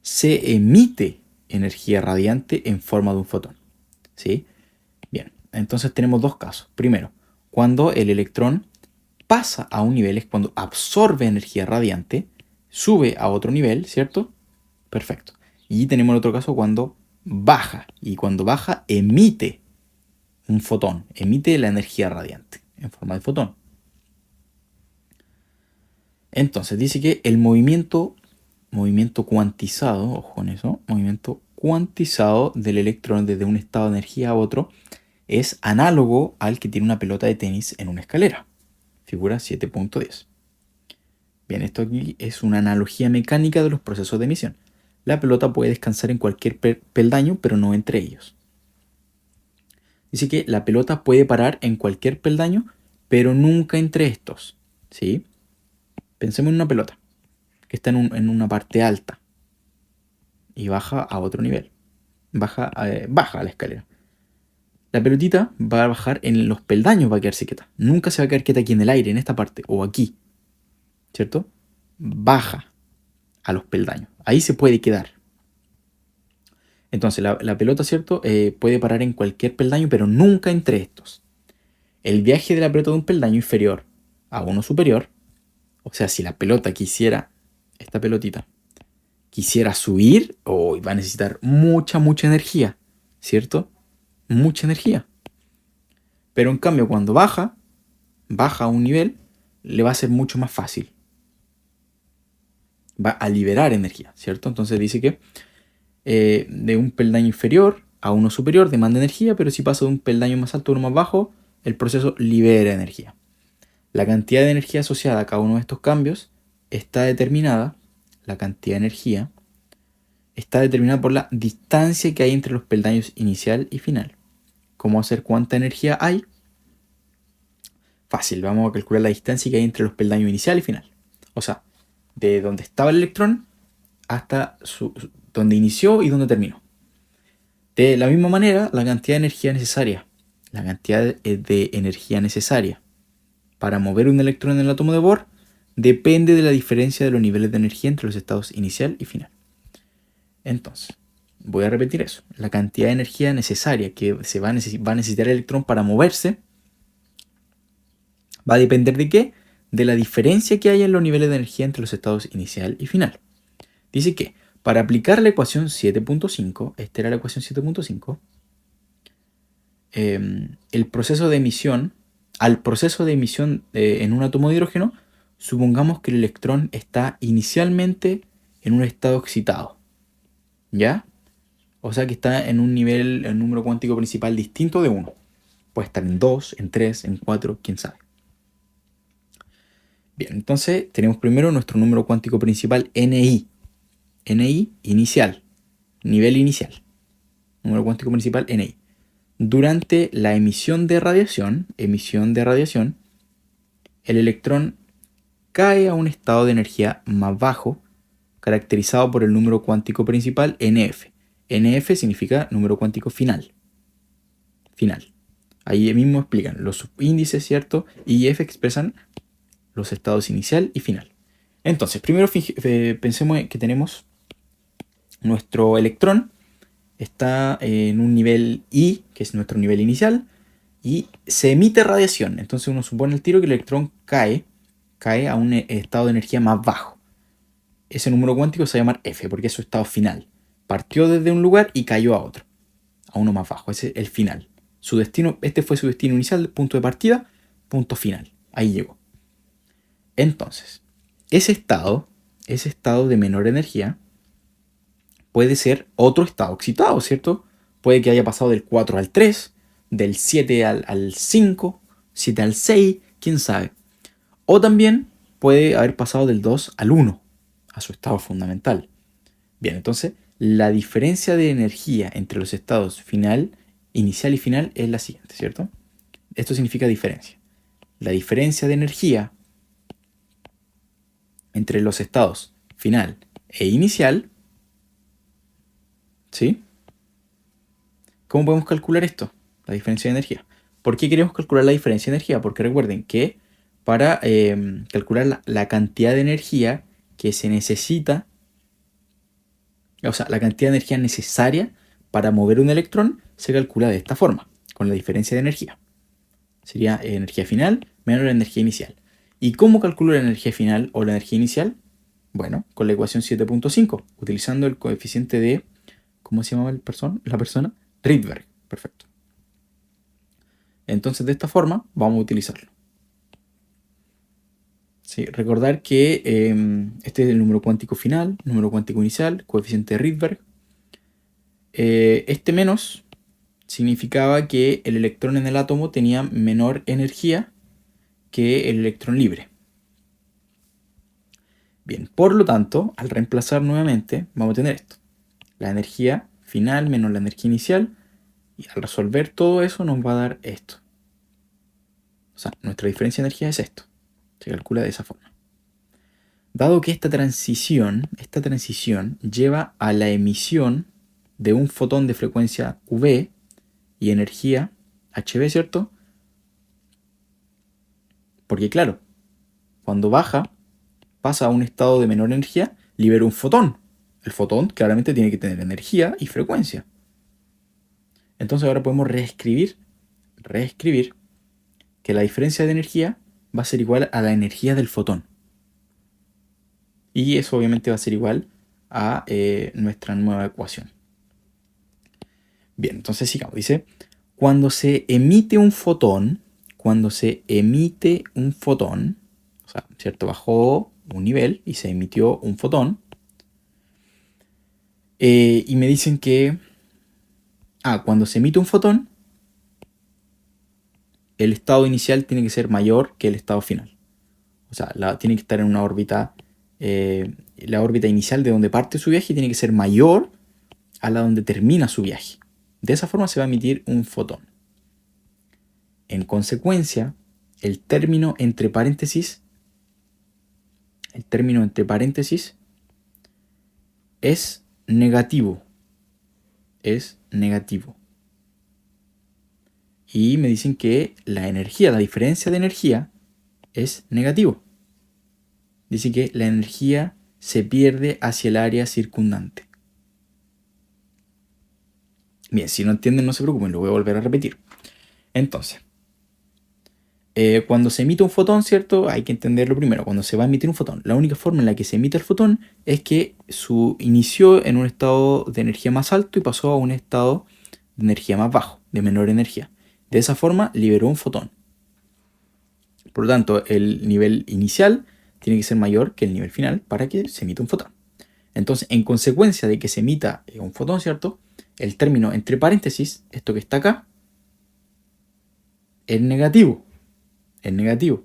Speaker 1: se emite energía radiante en forma de un fotón. ¿Sí? Bien, entonces tenemos dos casos. Primero, cuando el electrón pasa a un nivel, es cuando absorbe energía radiante, sube a otro nivel, ¿cierto? Perfecto. Y tenemos el otro caso cuando baja, y cuando baja emite un fotón, emite la energía radiante en forma de fotón. Entonces dice que el movimiento cuantizado, ojo con eso, movimiento cuantizado del electrón desde un estado de energía a otro es análogo al que tiene una pelota de tenis en una escalera. Figura 7.10. Bien, esto aquí es una analogía mecánica de los procesos de emisión. La pelota puede descansar en cualquier peldaño, pero no entre ellos. Dice que la pelota puede parar en cualquier peldaño, pero nunca entre estos. ¿Sí? Pensemos en una pelota que está en una parte alta y baja a otro nivel. Baja a la escalera. La pelotita va a bajar en los peldaños, va a quedarse quieta. Nunca se va a quedar quieta aquí en el aire, en esta parte, o aquí. ¿Cierto? Baja a los peldaños. Ahí se puede quedar. Entonces la pelota, ¿cierto? Puede parar en cualquier peldaño, pero nunca entre estos. El viaje de la pelota de un peldaño inferior a uno superior, o sea, si la pelota quisiera, esta pelotita, quisiera subir, va a necesitar mucha energía, ¿cierto? Mucha energía. Pero en cambio, cuando baja a un nivel, le va a ser mucho más fácil. Va a liberar energía, ¿cierto? Entonces dice que de un peldaño inferior a uno superior demanda energía, pero si pasa de un peldaño más alto a uno más bajo, el proceso libera energía. La cantidad de energía asociada a cada uno de estos cambios está determinada, la cantidad de energía está determinada por la distancia que hay entre los peldaños inicial y final. ¿Cómo hacer cuánta energía hay? Fácil, vamos a calcular la distancia que hay entre los peldaños inicial y final. O sea, de donde estaba el electrón hasta donde inició y donde terminó. De la misma manera, la cantidad de energía necesaria. La cantidad de energía necesaria para mover un electrón en el átomo de Bohr depende de la diferencia de los niveles de energía entre los estados inicial y final. Entonces, voy a repetir eso. La cantidad de energía necesaria que va a necesitar el electrón para moverse va a depender de qué? De la diferencia que hay en los niveles de energía entre los estados inicial y final. Dice que para aplicar la ecuación 7.5, esta era la ecuación 7.5, al proceso de emisión en un átomo de hidrógeno, supongamos que el electrón está inicialmente en un estado excitado. ¿Ya? O sea que está en un nivel, el número cuántico principal distinto de 1. Puede estar en 2, en 3, en 4, quién sabe. Bien, entonces tenemos primero nuestro número cuántico principal Ni. Ni inicial, nivel inicial. Número cuántico principal Ni. Durante la emisión de radiación, el electrón cae a un estado de energía más bajo, caracterizado por el número cuántico principal Nf. Nf significa número cuántico final. Final. Ahí mismo explican los subíndices, ¿cierto? Y F expresan los estados inicial y final. Entonces, primero pensemos que tenemos nuestro electrón, está en un nivel I, que es nuestro nivel inicial, y se emite radiación. Entonces uno supone el tiro que el electrón cae a un estado de energía más bajo. Ese número cuántico se va a llamar F, porque es su estado final. Partió desde un lugar y cayó a otro, a uno más bajo. Ese es el final. Su destino, este fue su destino inicial, punto de partida, punto final. Ahí llegó. Entonces, ese estado de menor energía, puede ser otro estado excitado, ¿cierto? Puede que haya pasado del 4 al 3, del 7 al 5, 7 al 6, quién sabe. O también puede haber pasado del 2 al 1, a su estado fundamental. Bien, entonces la diferencia de energía entre los estados inicial y final es la siguiente, ¿cierto? Esto significa diferencia. La diferencia de energía entre los estados final e inicial, ¿sí? ¿Cómo podemos calcular esto? La diferencia de energía. ¿Por qué queremos calcular la diferencia de energía? Porque recuerden que para calcular la cantidad de energía que se necesita, o sea, la cantidad de energía necesaria para mover un electrón, se calcula de esta forma, con la diferencia de energía. Sería energía final menos la energía inicial. ¿Y cómo calculo la energía final o la energía inicial? Bueno, con la ecuación 7.5, utilizando el coeficiente de, ¿cómo se llamaba la persona? Rydberg. Perfecto. Entonces, de esta forma, vamos a utilizarlo. ¿Sí? Recordar que este es el número cuántico final, número cuántico inicial, coeficiente de Rydberg. Este menos significaba que el electrón en el átomo tenía menor energía que el electrón libre. Bien, por lo tanto, al reemplazar nuevamente, vamos a tener esto. La energía final menos la energía inicial. Y al resolver todo eso nos va a dar esto. O sea, nuestra diferencia de energía es esto. Se calcula de esa forma. Dado que esta transición lleva a la emisión de un fotón de frecuencia V y energía HV, ¿cierto? Porque claro, cuando pasa a un estado de menor energía, libera un fotón. El fotón claramente tiene que tener energía y frecuencia. Entonces ahora podemos reescribir que la diferencia de energía va a ser igual a la energía del fotón. Y eso obviamente va a ser igual a nuestra nueva ecuación. Bien, entonces sigamos. Dice, cuando se emite un fotón, o sea, ¿cierto? Bajó un nivel y se emitió un fotón. Y me dicen que, cuando se emite un fotón, el estado inicial tiene que ser mayor que el estado final. O sea, tiene que estar en una órbita la órbita inicial de donde parte su viaje tiene que ser mayor a la donde termina su viaje. De esa forma se va a emitir un fotón. En consecuencia, el término entre paréntesis es negativo. Es negativo. Y me dicen que la energía, la diferencia de energía, es negativo. Dice que la energía se pierde hacia el área circundante. Bien, si no entienden, no se preocupen, lo voy a volver a repetir. Entonces, cuando se emite un fotón, ¿cierto? Hay que entenderlo primero. Cuando se va a emitir un fotón, la única forma en la que se emite el fotón es que inició en un estado de energía más alto y pasó a un estado de energía más bajo, de menor energía. De esa forma liberó un fotón. Por lo tanto, el nivel inicial tiene que ser mayor que el nivel final para que se emita un fotón. Entonces, en consecuencia de que se emita un fotón, ¿cierto? El término entre paréntesis, esto que está acá, es negativo. Es negativo.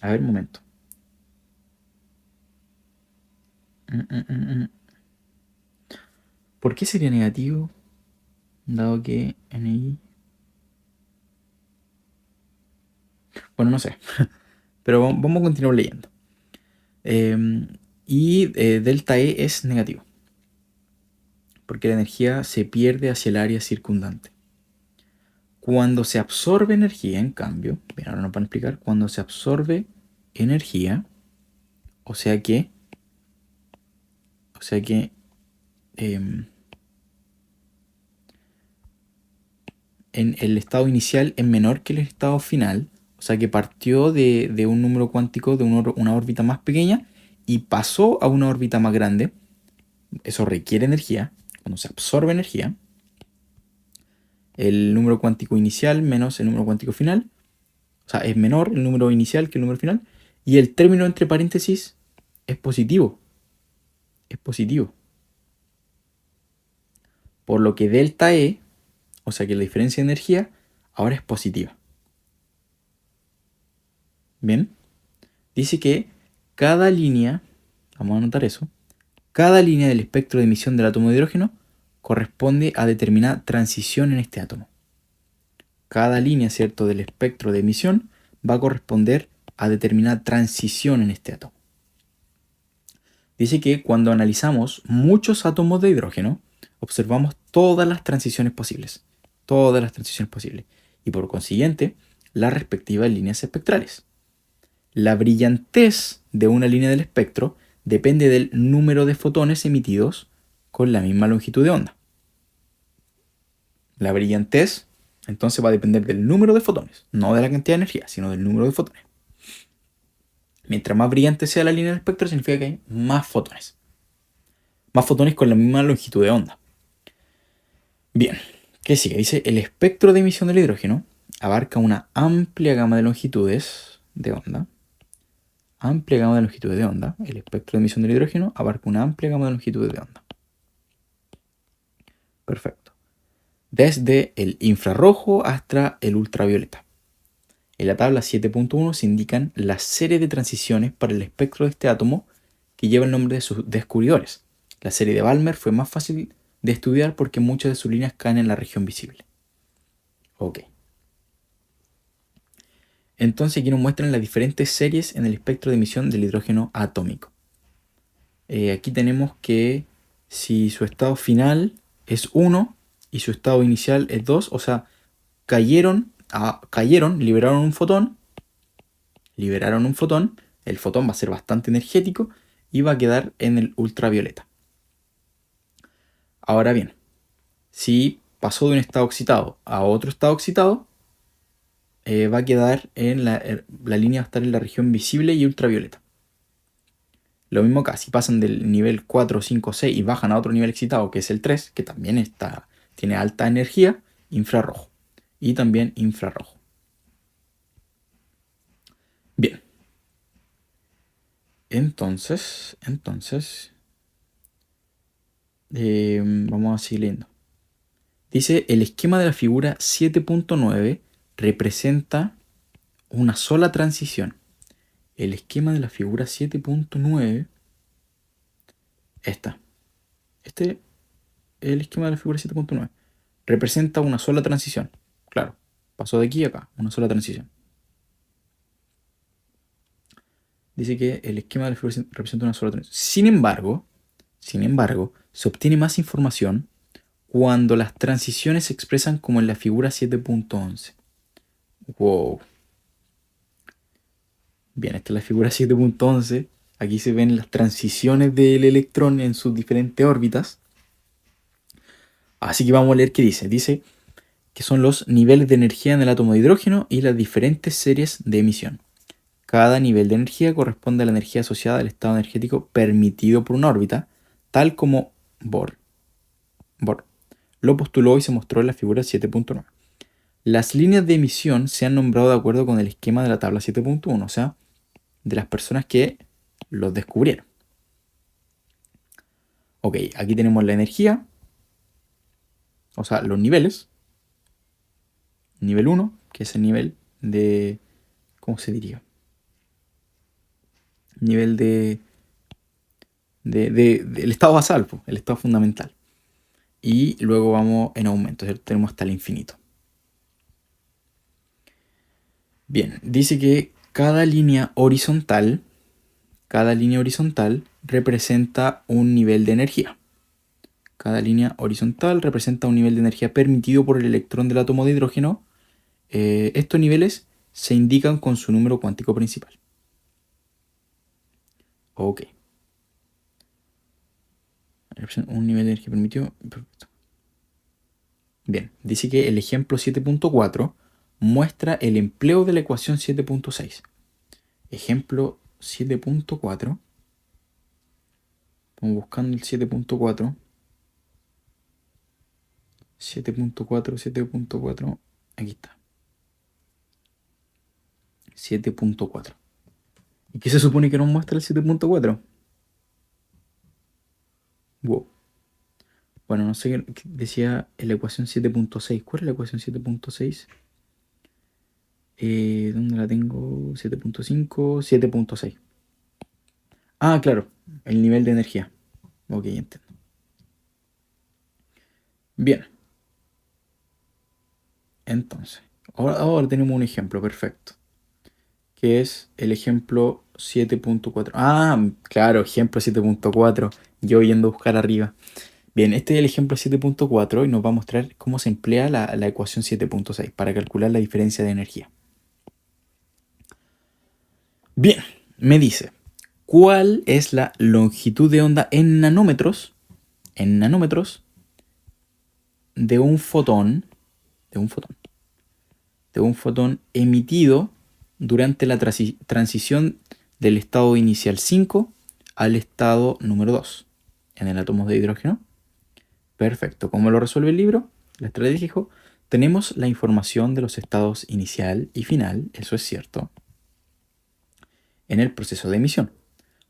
Speaker 1: A ver, un momento. ¿Por qué sería negativo? Dado que NI... Bueno, no sé. Pero vamos a continuar leyendo. Delta E es negativo. Porque la energía se pierde hacia el área circundante. Cuando se absorbe energía, en cambio, bien, ahora nos van a explicar, cuando se absorbe energía, o sea que en el estado inicial es menor que el estado final, o sea que partió de un número cuántico de una órbita más pequeña y pasó a una órbita más grande. Eso requiere energía. Cuando se absorbe energía, el número cuántico inicial menos el número cuántico final, o sea, es menor el número inicial que el número final, y el término entre paréntesis es positivo. Es positivo. Por lo que delta E, o sea que la diferencia de energía, ahora es positiva. Bien, dice que cada línea, vamos a anotar eso, cada línea del espectro de emisión del átomo de hidrógeno corresponde a determinada transición en este átomo. Cada línea, ¿cierto?, del espectro de emisión va a corresponder a determinada transición en este átomo. Dice que cuando analizamos muchos átomos de hidrógeno, observamos todas las transiciones posibles. Todas las transiciones posibles. Y por consiguiente, las respectivas líneas espectrales. La brillantez de una línea del espectro depende del número de fotones emitidos con la misma longitud de onda. La brillantez, entonces, va a depender del número de fotones, no de la cantidad de energía, sino del número de fotones. Mientras más brillante sea la línea del espectro, significa que hay más fotones. Más fotones con la misma longitud de onda. Bien, ¿qué sigue? Dice, el espectro de emisión del hidrógeno abarca una amplia gama de longitudes de onda. Amplia gama de longitudes de onda. El espectro de emisión del hidrógeno abarca una amplia gama de longitudes de onda. Perfecto. Desde el infrarrojo hasta el ultravioleta. En la tabla 7.1 se indican la serie de transiciones para el espectro de este átomo que lleva el nombre de sus descubridores. La serie de Balmer fue más fácil de estudiar porque muchas de sus líneas caen en la región visible. Ok. Entonces aquí nos muestran las diferentes series en el espectro de emisión del hidrógeno atómico. Aquí tenemos que si su estado final es 1 y su estado inicial es 2, o sea, cayeron, liberaron un fotón, el fotón va a ser bastante energético y va a quedar en el ultravioleta. Ahora bien, si pasó de un estado excitado a otro estado excitado, va a quedar en la línea va a estar en la región visible y ultravioleta. Lo mismo acá, si pasan del nivel 4, 5, 6 y bajan a otro nivel excitado, que es el 3, que también tiene alta energía, infrarrojo. Y también infrarrojo. Bien. Entonces, vamos a seguir leyendo. Dice, el esquema de la figura 7.9 representa una sola transición. el esquema de la figura 7.9, esta. Este es el esquema de la figura 7.9. Representa una sola transición. Claro, pasó de aquí a acá, una sola transición. Dice que el esquema de la figura representa una sola transición. Sin embargo, se obtiene más información cuando las transiciones se expresan como en la figura 7.11. Wow. Bien, esta es la figura 7.11. Aquí se ven las transiciones del electrón en sus diferentes órbitas. Así que vamos a leer qué dice. Dice que son los niveles de energía en el átomo de hidrógeno y las diferentes series de emisión. Cada nivel de energía corresponde a la energía asociada al estado energético permitido por una órbita, tal como Bohr lo postuló y se mostró en la figura 7.9. Las líneas de emisión se han nombrado de acuerdo con el esquema de la tabla 7.1, o sea, de las personas que los descubrieron. Ok, aquí tenemos la energía, o sea, los niveles. Nivel 1, que es el nivel de... ¿Cómo se diría? Nivel del estado basal, el estado fundamental. Y luego vamos en aumento, ¿cierto? Tenemos hasta el infinito. Bien, dice que cada línea horizontal representa un nivel de energía. Cada línea horizontal representa un nivel de energía permitido por el electrón del átomo de hidrógeno. Estos niveles se indican con su número cuántico principal. Ok. Un nivel de energía permitido. Perfecto. Bien, dice que el ejemplo 7.4 muestra el empleo de la ecuación 7.6. Ejemplo 7.4. Estamos buscando el 7.4. 7.4. Aquí está. 7.4. ¿Y qué se supone que nos muestra el 7.4? Wow. Bueno, no sé qué decía en la ecuación 7.6. ¿Cuál es la ecuación 7.6? ¿Dónde la tengo? 7.5, 7.6. Ah, claro, el nivel de energía. Ok, entiendo. Bien, entonces, ahora tenemos un ejemplo perfecto, que es el ejemplo 7.4. Ah, claro, ejemplo 7.4. Yo yendo a buscar arriba. Bien, este es el ejemplo 7.4 y nos va a mostrar cómo se emplea la ecuación 7.6 para calcular la diferencia de energía. Bien, me dice, ¿cuál es la longitud de onda en nanómetros? En nanómetros de un fotón, de un fotón, de un fotón emitido durante la transición del estado inicial 5 al estado número 2 en el átomo de hidrógeno. Perfecto. ¿Cómo lo resuelve el libro? La estrategia dijo, tenemos la información de los estados inicial y final, eso es cierto, en el proceso de emisión.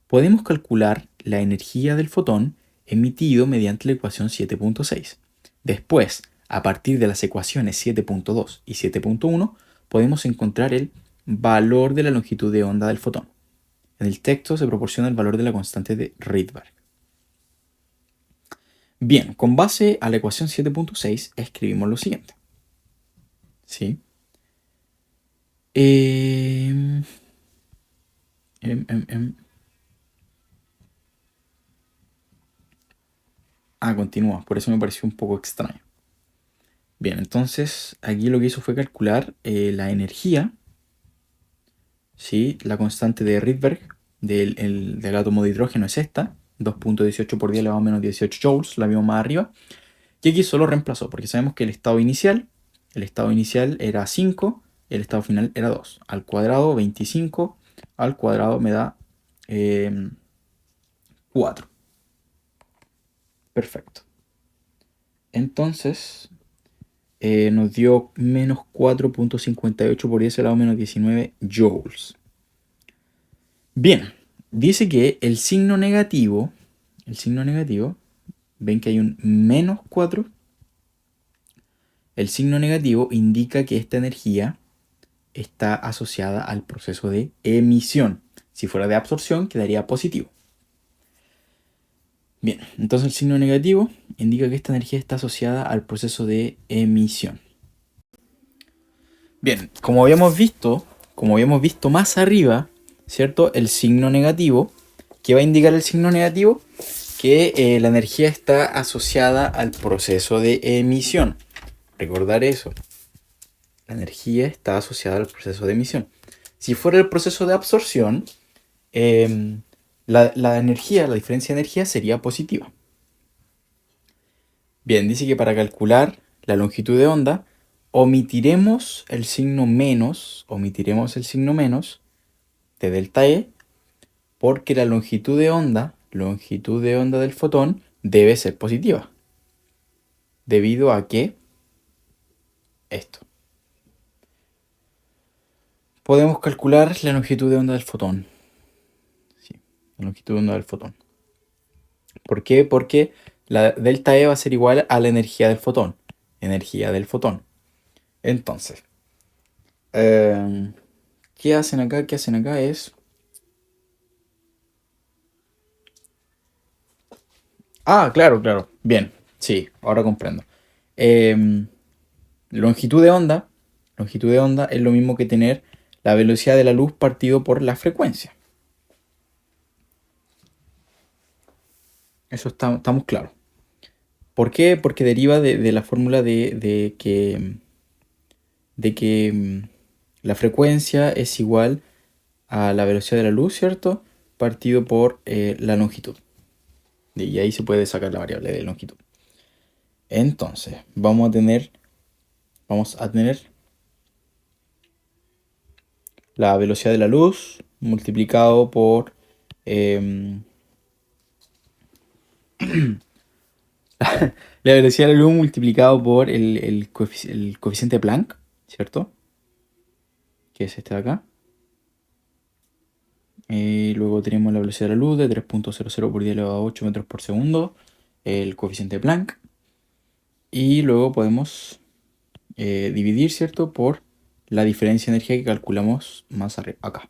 Speaker 1: Podemos calcular la energía del fotón emitido mediante la ecuación 7.6. Después, a partir de las ecuaciones 7.2 y 7.1, podemos encontrar el valor de la longitud de onda del fotón. En el texto se proporciona el valor de la constante de Rydberg. Bien, con base a la ecuación 7.6 escribimos lo siguiente. ¿Sí? Continúa, por eso me pareció un poco extraño. Bien, entonces aquí lo que hizo fue calcular la energía, ¿sí? La constante de Rydberg del átomo de hidrógeno es esta, 2.18 por 10 elevado a menos 18 joules, la vimos más arriba. Y aquí solo reemplazó, porque sabemos que el estado inicial era 5, el estado final era 2. Al cuadrado, 25, al cuadrado me da 4. Perfecto. Entonces, nos dio menos 4.58 por 10 elevado a menos 19 joules. Bien, dice que el signo negativo, ven que hay un menos 4. El signo negativo indica que esta energía está asociada al proceso de emisión. Si fuera de absorción, quedaría positivo. Bien, entonces el signo negativo indica que esta energía está asociada al proceso de emisión. Bien, como habíamos visto más arriba, ¿cierto? El signo negativo, ¿qué va a indicar el signo negativo? Que la energía está asociada al proceso de emisión. Recordar eso. La energía está asociada al proceso de emisión. Si fuera el proceso de absorción, la energía, la diferencia de energía sería positiva. Bien, dice que para calcular la longitud de onda, omitiremos el signo menos de delta E, porque la longitud de onda del fotón debe ser positiva. Debido a que esto. Podemos calcular la longitud de onda del fotón. Sí, la longitud de onda del fotón. ¿Por qué? Porque la delta E va a ser igual a la energía del fotón. Energía del fotón. Entonces, ¿qué hacen acá? ¿Qué hacen acá? Es... Ah, claro, claro. Bien. Sí, ahora comprendo. Em, longitud de onda. Longitud de onda es lo mismo que tener la velocidad de la luz partido por la frecuencia. Eso estamos claros. ¿Por qué? Porque deriva de la fórmula de que la frecuencia es igual a la velocidad de la luz, ¿cierto? Partido por la longitud. Y ahí se puede sacar la variable de longitud. Entonces, vamos a tener la velocidad de la luz multiplicado por la velocidad de la luz multiplicado por el coeficiente de Planck, ¿cierto? Que es este de acá. Luego tenemos la velocidad de la luz de 3.00 por 10 elevado a 8 metros por segundo, el coeficiente de Planck. Y luego podemos dividir, ¿cierto?, por la diferencia de energía que calculamos más arriba, acá.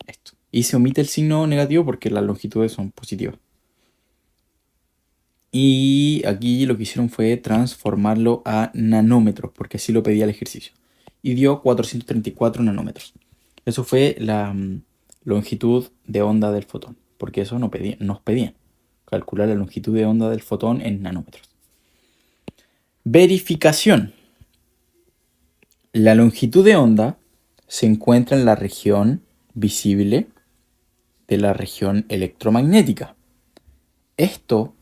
Speaker 1: Esto. Y se omite el signo negativo porque las longitudes son positivas. Y aquí lo que hicieron fue transformarlo a nanómetros, porque así lo pedía el ejercicio. Y dio 434 nanómetros. Eso fue la longitud de onda del fotón, porque eso nos pedían calcular la longitud de onda del fotón en nanómetros. Verificación. La longitud de onda se encuentra en la región visible de la región electromagnética. Esto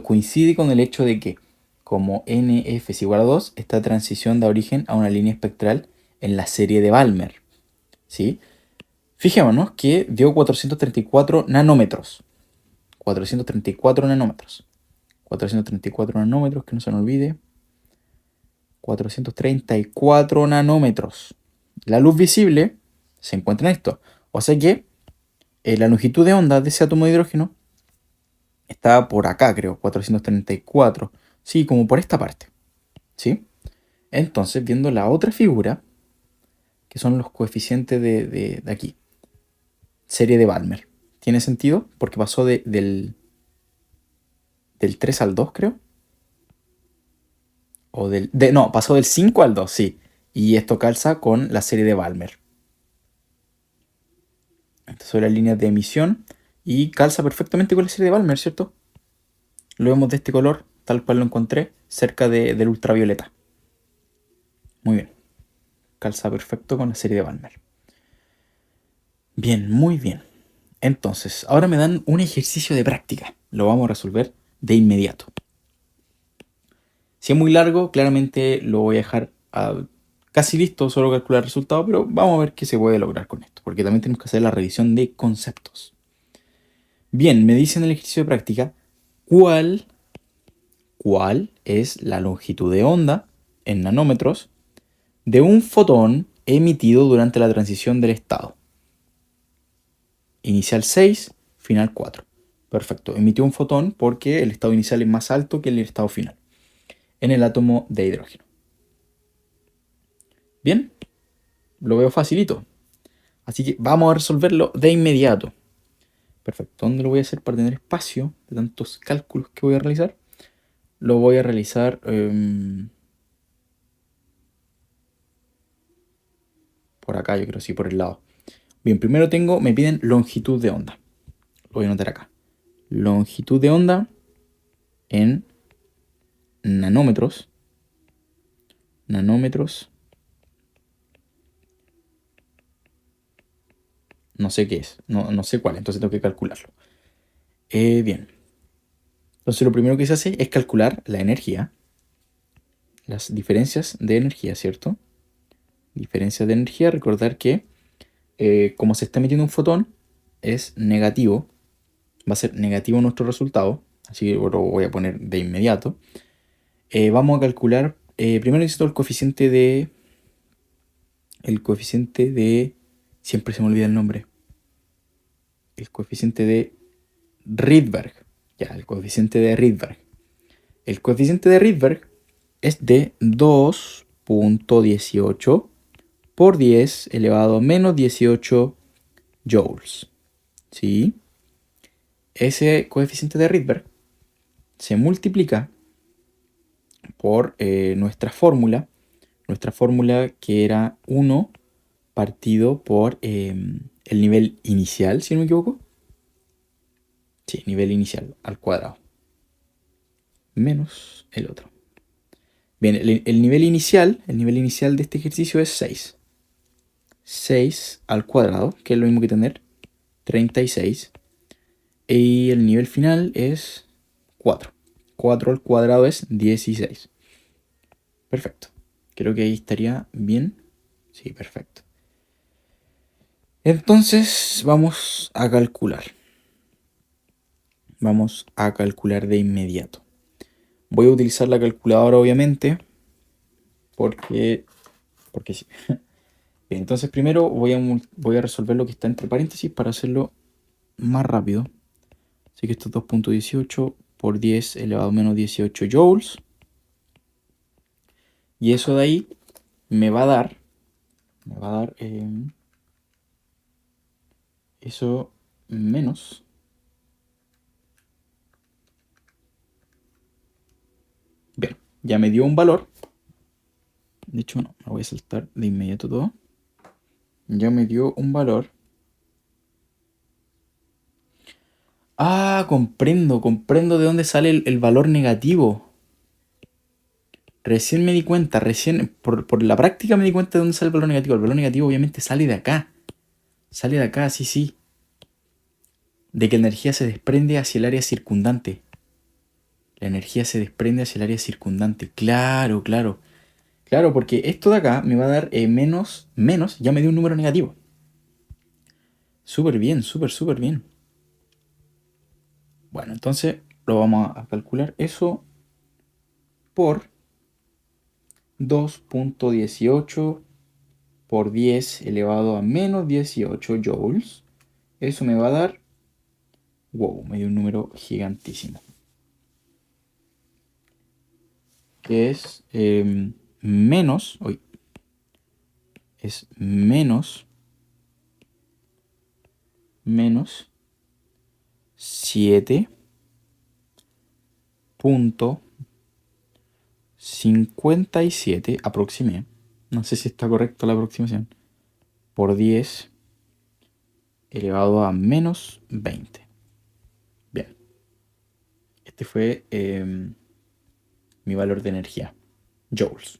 Speaker 1: coincide con el hecho de que, como NF es igual a 2, esta transición da origen a una línea espectral en la serie de Balmer. ¿Sí? Fijémonos que dio 434 nanómetros. 434 nanómetros. 434 nanómetros, que no se nos olvide. 434 nanómetros. La luz visible se encuentra en esto. O sea que la longitud de onda de ese átomo de hidrógeno está por acá, creo, 434. Sí, como por esta parte. ¿Sí? Entonces, viendo la otra figura, que son los coeficientes de aquí, serie de Balmer. ¿Tiene sentido? Porque pasó del 3 al 2, creo. No, pasó del 5 al 2, sí. Y esto calza con la serie de Balmer. Estas son las líneas de emisión y calza perfectamente con la serie de Balmer, ¿cierto? Lo vemos de este color, tal cual lo encontré, cerca del ultravioleta. Muy bien. Calza perfecto con la serie de Balmer. Bien, muy bien. Entonces, ahora me dan un ejercicio de práctica. Lo vamos a resolver de inmediato. Si es muy largo, claramente lo voy a dejar casi listo, solo calcular el resultado, pero vamos a ver qué se puede lograr con esto, porque también tenemos que hacer la revisión de conceptos. Bien, me dicen en el ejercicio de práctica cuál es la longitud de onda en nanómetros de un fotón emitido durante la transición del estado. Inicial 6, final 4. Perfecto, emitió un fotón porque el estado inicial es más alto que el estado final en el átomo de hidrógeno. Bien, lo veo facilito. Así que vamos a resolverlo de inmediato. Perfecto. ¿Dónde lo voy a hacer para tener espacio de tantos cálculos que voy a realizar? Lo voy a realizar por acá, yo creo, sí, por el lado. Bien, primero me piden longitud de onda. Lo voy a anotar acá. Longitud de onda en nanómetros. Nanómetros. No sé qué es. No sé cuál, entonces tengo que calcularlo. Bien. Entonces lo primero que se hace es calcular la energía. Las diferencias de energía, ¿cierto? Diferencias de energía. Recordar que como se está emitiendo un fotón, es negativo. Va a ser negativo nuestro resultado. Así que lo voy a poner de inmediato. Vamos a calcular. Primero necesito el coeficiente de. El coeficiente de. Siempre se me olvida el nombre. El coeficiente de Rydberg. Ya, el coeficiente de Rydberg. El coeficiente de Rydberg es de 2.18 por 10 elevado a menos 18 joules. ¿Sí? Ese coeficiente de Rydberg se multiplica por nuestra fórmula que era 1 partido por el nivel inicial, si no me equivoco. Sí, nivel inicial al cuadrado. Menos el otro. Bien, el nivel inicial de este ejercicio es 6. 6 al cuadrado, que es lo mismo que tener 36. Y el nivel final es 4. 4 al cuadrado es 16. Perfecto. Creo que ahí estaría bien. Sí, perfecto. Entonces vamos a calcular. Vamos a calcular de inmediato. Voy a utilizar la calculadora, obviamente, porque sí. Bien, entonces primero voy a resolver lo que está entre paréntesis para hacerlo más rápido. Así que esto es 2.18 por 10 elevado a menos 18 joules. Y eso de ahí me va a dar eso menos. Bien, ya me dio un valor. De hecho, no, me voy a saltar de inmediato todo. Ya me dio un valor. Ah, comprendo de dónde sale el valor negativo. Recién me di cuenta, por la práctica me di cuenta de dónde sale el valor negativo. El valor negativo obviamente sale de acá. Sale de acá, sí, sí. De que la energía se desprende hacia el área circundante. La energía se desprende hacia el área circundante. Claro, claro. Claro, porque esto de acá me va a dar menos, ya me dio un número negativo. Súper bien, súper bien. Bueno, entonces lo vamos a calcular eso por 2.18 por 10 elevado a menos 18 joules. Eso me va a dar, wow, me dio un número gigantísimo. Que es menos, es menos 7.57 aproximé. No sé si está correcto la aproximación. Por 10 elevado a menos 20. Bien. Este fue mi valor de energía. Joules.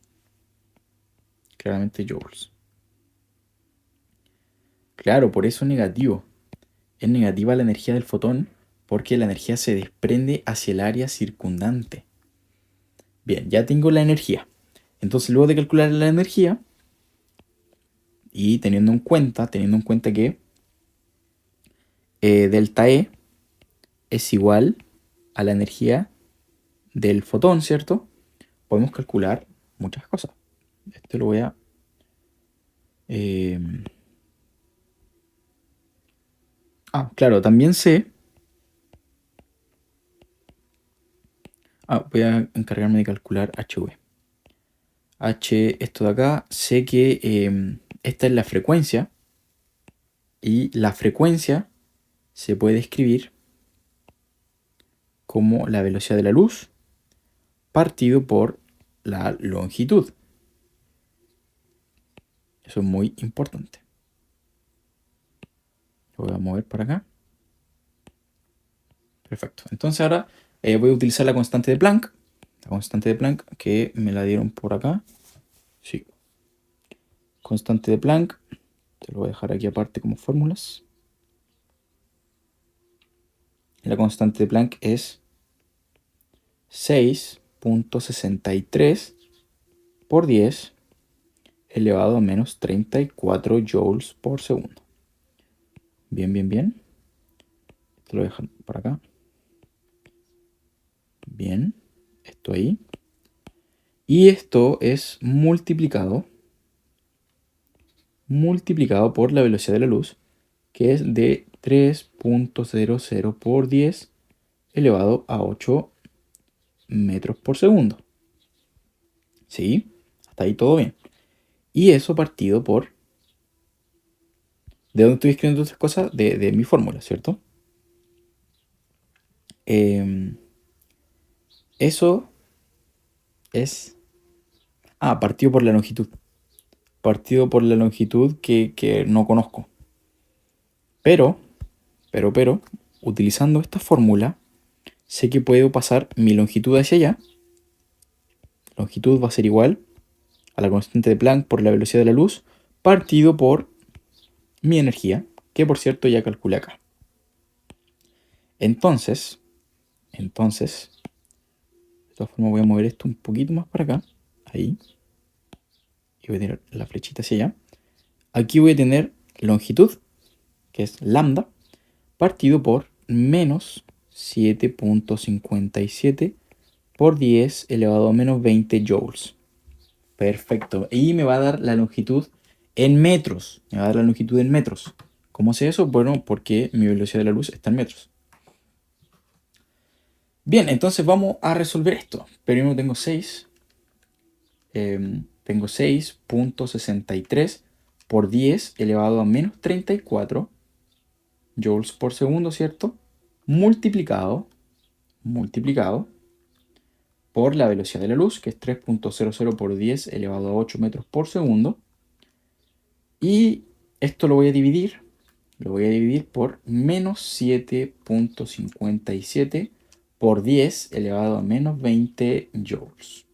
Speaker 1: Claramente joules. Claro, por eso es negativo. Es negativa la energía del fotón porque la energía se desprende hacia el área circundante. Bien, ya tengo la energía. Entonces, luego de calcular la energía y teniendo en cuenta que delta E es igual a la energía del fotón, ¿cierto? Podemos calcular muchas cosas. Esto lo voy a... claro, también sé... voy a encargarme de calcular HV. Esto de acá, sé que esta es la frecuencia. Y la frecuencia se puede escribir como la velocidad de la luz partido por la longitud. Eso es muy importante. Lo voy a mover para acá. Perfecto. Entonces ahora voy a utilizar la constante de Planck. La constante de Planck que me la dieron por acá. Sí. Constante de Planck. Te lo voy a dejar aquí aparte como fórmulas. La constante de Planck es 6.63 por 10 elevado a menos 34 joules por segundo. Bien, bien, bien. Te lo voy a dejar por acá. Bien. Esto ahí. Y esto es multiplicado por la velocidad de la luz, que es de 3.00 por 10 elevado a 8 metros por segundo. ¿Sí? Hasta ahí todo bien. Y eso partido por... ¿De dónde estoy escribiendo estas cosas? De mi fórmula, ¿cierto? Eso es... Ah, partido por la longitud. Partido por la longitud que no conozco. Pero, utilizando esta fórmula, sé que puedo pasar mi longitud hacia allá. Longitud va a ser igual a la constante de Planck por la velocidad de la luz, partido por mi energía, que por cierto ya calculé acá. Entonces, de todas formas voy a mover esto un poquito más para acá, ahí, y voy a tirar la flechita hacia allá. Aquí voy a tener longitud, que es lambda, partido por menos 7.57 por 10 elevado a menos 20 joules. Perfecto. Y me va a dar la longitud en metros. Me va a dar la longitud en metros. ¿Cómo sé eso? Bueno, porque mi velocidad de la luz está en metros. Bien, entonces vamos a resolver esto. Primero tengo 6. Tengo 6.63 por 10 elevado a menos 34 joules por segundo, ¿cierto? Multiplicado por la velocidad de la luz, que es 3.00 por 10 elevado a 8 metros por segundo. Y esto lo voy a dividir por menos 7.57 por 10 elevado a menos 20 joules.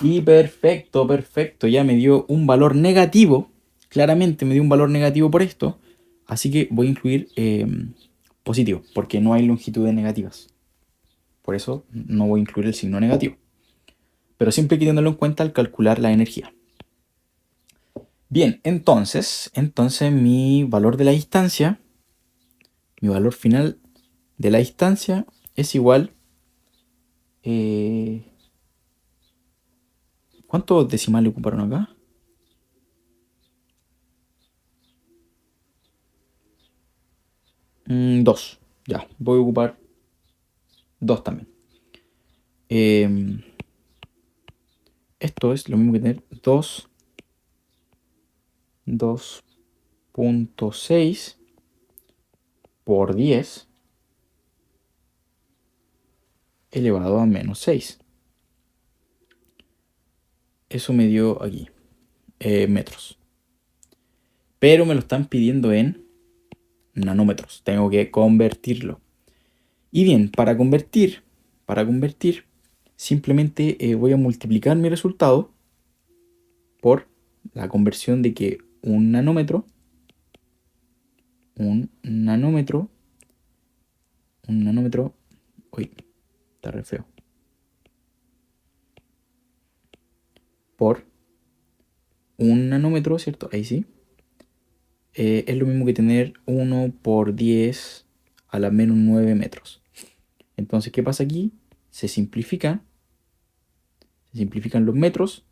Speaker 1: Y perfecto, ya me dio un valor negativo. Claramente me dio un valor negativo por esto. Así que voy a incluir positivo, porque no hay longitudes negativas. Por eso no voy a incluir el signo negativo. Pero siempre hay que tenerlo en cuenta al calcular la energía. Bien, entonces mi valor de la distancia, mi valor final de la distancia es igual... ¿cuántos decimales ocuparon acá? 2. Ya, voy a ocupar 2 también. Esto es lo mismo que tener 2.6 por 10 elevado a menos 6. Eso me dio aquí, metros. Pero me lo están pidiendo en nanómetros. Tengo que convertirlo. Y bien, para convertir, simplemente voy a multiplicar mi resultado por la conversión de que un nanómetro, uy, está re feo, por un nanómetro, ¿cierto? Ahí sí. Es lo mismo que tener 1 por 10 a la menos 9 metros. Entonces, ¿qué pasa aquí? Se simplifican los metros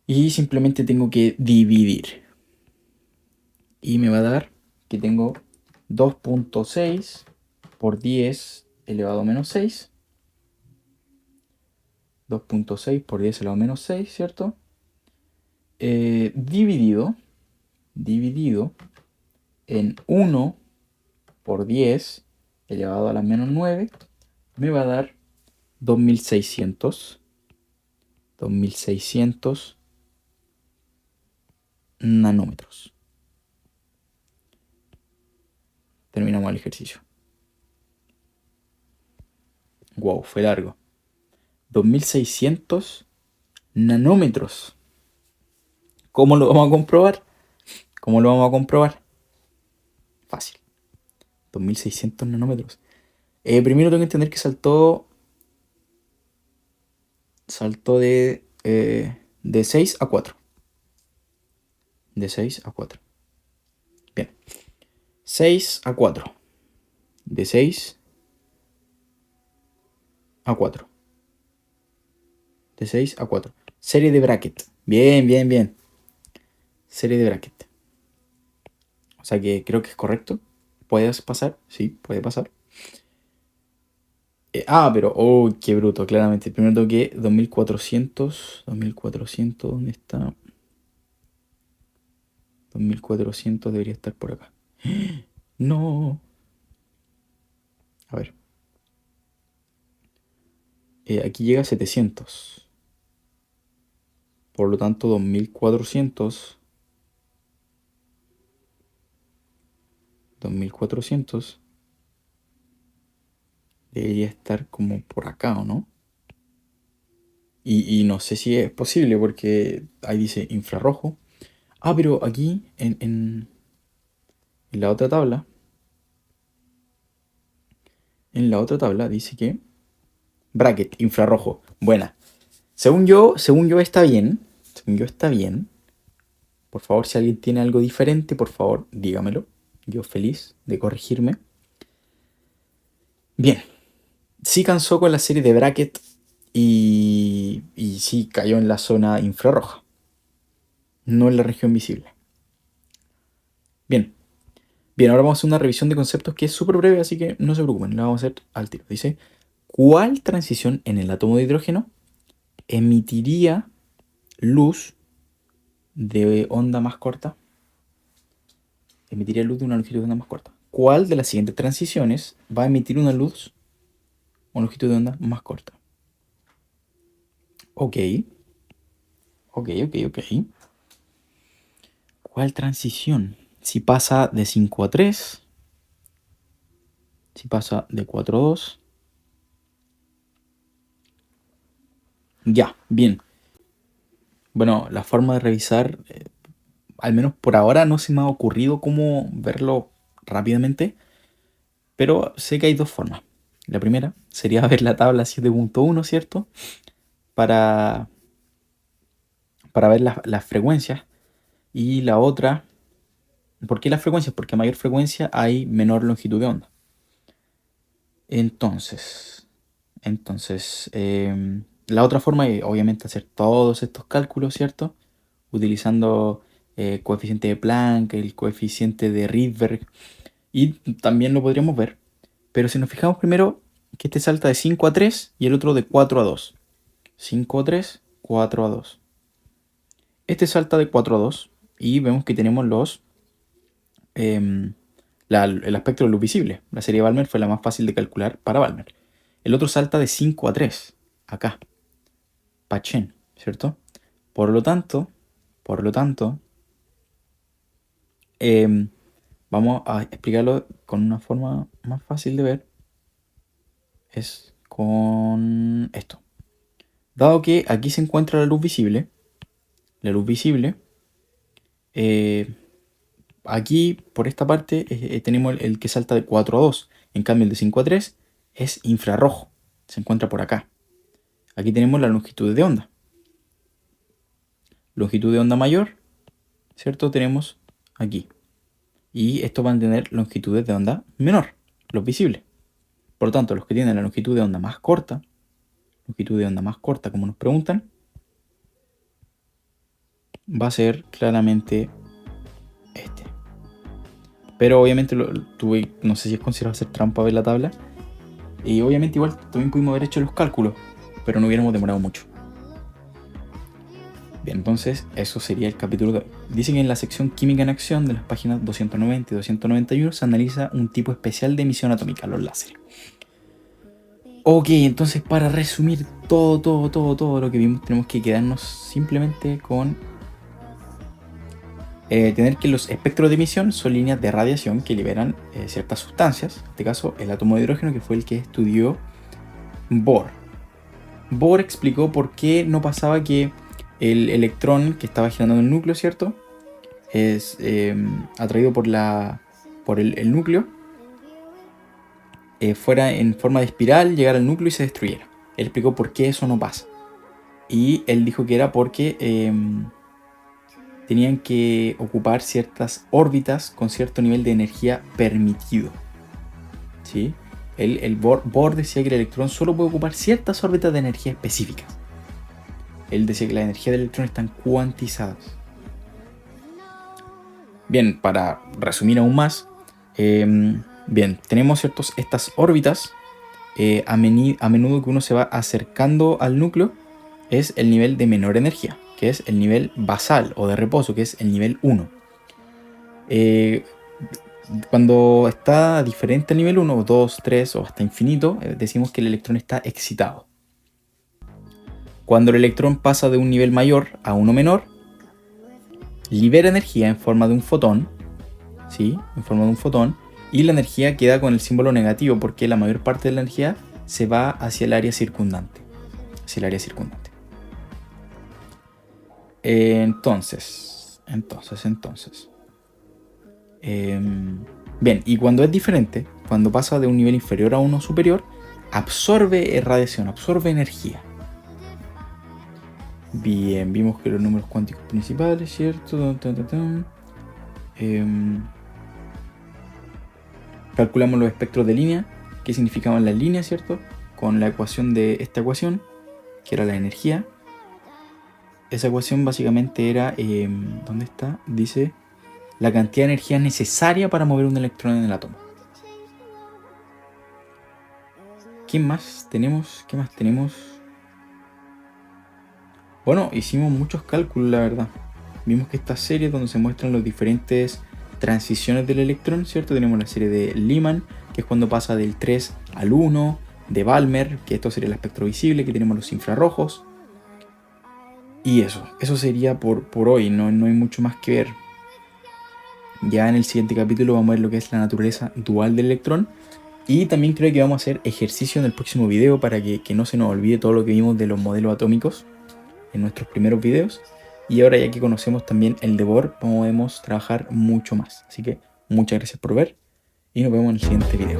Speaker 1: y simplemente tengo que dividir. Y me va a dar que tengo 2.6 por 10 elevado a menos 6. 2.6 por 10 elevado a menos 6, ¿cierto? dividido en 1 por 10 elevado a la menos 9 me va a dar 2600 nanómetros. Terminamos el ejercicio. Wow, fue largo. 2600 nanómetros. ¿Cómo lo vamos a comprobar? Fácil. 2600 nanómetros. Primero tengo que entender que saltó de 6 a 4. De 6 a 4. Bien. 6 a 4. De 6 a 4. De 6 a 4. Serie de bracket. Bien. Serie de bracket. O sea que creo que es correcto. ¿Puedes pasar? Sí, puede pasar. Pero, oh, qué bruto, claramente. Primero toqué 2400. 2400, ¿dónde está? 2400 debería estar por acá. No. A ver. Aquí llega a 700. Por lo tanto, 2400. 2400 debería estar como por acá, ¿o no? Y no sé si es posible porque ahí dice infrarrojo. Pero aquí en la otra tabla. En la otra tabla dice que bracket, infrarrojo. Buena. Según yo está bien. Según yo está bien. Por favor, si alguien tiene algo diferente, por favor, dígamelo. Yo feliz de corregirme. Bien. Sí cansó con la serie de bracket y sí cayó en la zona infrarroja. No en la región visible. Bien. Bien, ahora vamos a hacer una revisión de conceptos que es súper breve, así que no se preocupen, la vamos a hacer al tiro. Dice, ¿cuál transición en el átomo de hidrógeno emitiría luz de onda más corta? Emitiría luz de una longitud de onda más corta. ¿Cuál de las siguientes transiciones va a emitir una luz o longitud de onda más corta? Ok. ¿Cuál transición? Si pasa de 5 a 3, si pasa de 4 a 2. Ya, bien. Bueno, la forma de revisar, al menos por ahora no se me ha ocurrido cómo verlo rápidamente, pero sé que hay dos formas. La primera sería ver la tabla 7.1, ¿cierto? Para, para ver las frecuencias. Y la otra, ¿por qué las frecuencias? Porque a mayor frecuencia hay menor longitud de onda. Entonces, la otra forma es obviamente hacer todos estos cálculos, ¿cierto? Utilizando coeficiente de Planck, el coeficiente de Rydberg, y también lo podríamos ver. Pero si nos fijamos primero que este salta de 5 a 3 y el otro de 4 a 2. 5 a 3, 4 a 2. Este salta de 4 a 2 y vemos que tenemos el aspecto de luz visible. La serie Balmer fue la más fácil de calcular para Balmer. El otro salta de 5 a 3, acá, Pachen, ¿cierto? Por lo tanto, vamos a explicarlo con una forma más fácil de ver. Es con esto. Dado que aquí se encuentra la luz visible, aquí por esta parte tenemos el que salta de 4 a 2. En cambio el de 5 a 3 es infrarrojo. Se encuentra por acá. Aquí tenemos la longitud de onda. Longitud de onda mayor, ¿cierto? Tenemos aquí. Y estos van a tener longitudes de onda menor, los visibles. Por lo tanto, los que tienen la longitud de onda más corta, como nos preguntan, va a ser claramente este. Pero obviamente no sé si es considerado hacer trampa ver la tabla. Y obviamente igual también pudimos haber hecho los cálculos, pero no hubiéramos demorado mucho. Bien, entonces eso sería el capítulo de hoy. Dice que en la sección Química en Acción de las páginas 290 y 291 se analiza un tipo especial de emisión atómica, los láseres. Ok, entonces para resumir todo lo que vimos, tenemos que quedarnos simplemente con tener que los espectros de emisión son líneas de radiación que liberan ciertas sustancias, en este caso el átomo de hidrógeno, que fue el que estudió Bohr. Bohr explicó por qué no pasaba que el electrón que estaba girando en el núcleo, ¿cierto? Es atraído por el núcleo, fuera en forma de espiral, llegara al núcleo y se destruyera. Él explicó por qué eso no pasa. Y él dijo que era porque tenían que ocupar ciertas órbitas con cierto nivel de energía permitido. ¿Sí? Bohr decía que el electrón solo puede ocupar ciertas órbitas de energía específicas. Él decía que la energía del electrón están cuantizadas. Bien, para resumir aún más, bien, tenemos estas órbitas. A menudo que uno se va acercando al núcleo es el nivel de menor energía, que es el nivel basal o de reposo, que es el nivel 1. Cuando está diferente al nivel 1, 2, 3 o hasta infinito, decimos que el electrón está excitado. Cuando el electrón pasa de un nivel mayor a uno menor, libera energía en forma de un fotón, ¿sí? En forma de un fotón, y la energía queda con el símbolo negativo porque la mayor parte de la energía se va hacia el área circundante. Entonces. Bien, y cuando es diferente, cuando pasa de un nivel inferior a uno superior, absorbe radiación, absorbe energía. Bien, vimos que los números cuánticos principales, ¿cierto? Calculamos los espectros de línea, qué significaban las líneas, ¿cierto? Con la ecuación de esta ecuación, que era la energía. Esa ecuación básicamente era, ¿dónde está? Dice la cantidad de energía necesaria para mover un electrón en el átomo. ¿Qué más tenemos? Bueno, hicimos muchos cálculos, la verdad. Vimos que esta serie donde se muestran las diferentes transiciones del electrón, ¿cierto? Tenemos la serie de Lyman, que es cuando pasa del 3 al 1, de Balmer, que esto sería el espectro visible, que tenemos los infrarrojos. Y eso sería por hoy, no hay mucho más que ver. Ya en el siguiente capítulo vamos a ver lo que es la naturaleza dual del electrón. Y también creo que vamos a hacer ejercicio en el próximo video para que no se nos olvide todo lo que vimos de los modelos atómicos en nuestros primeros videos. Y ahora ya que conocemos también el de Bohr, podemos trabajar mucho más. Así que muchas gracias por ver y nos vemos en el siguiente video.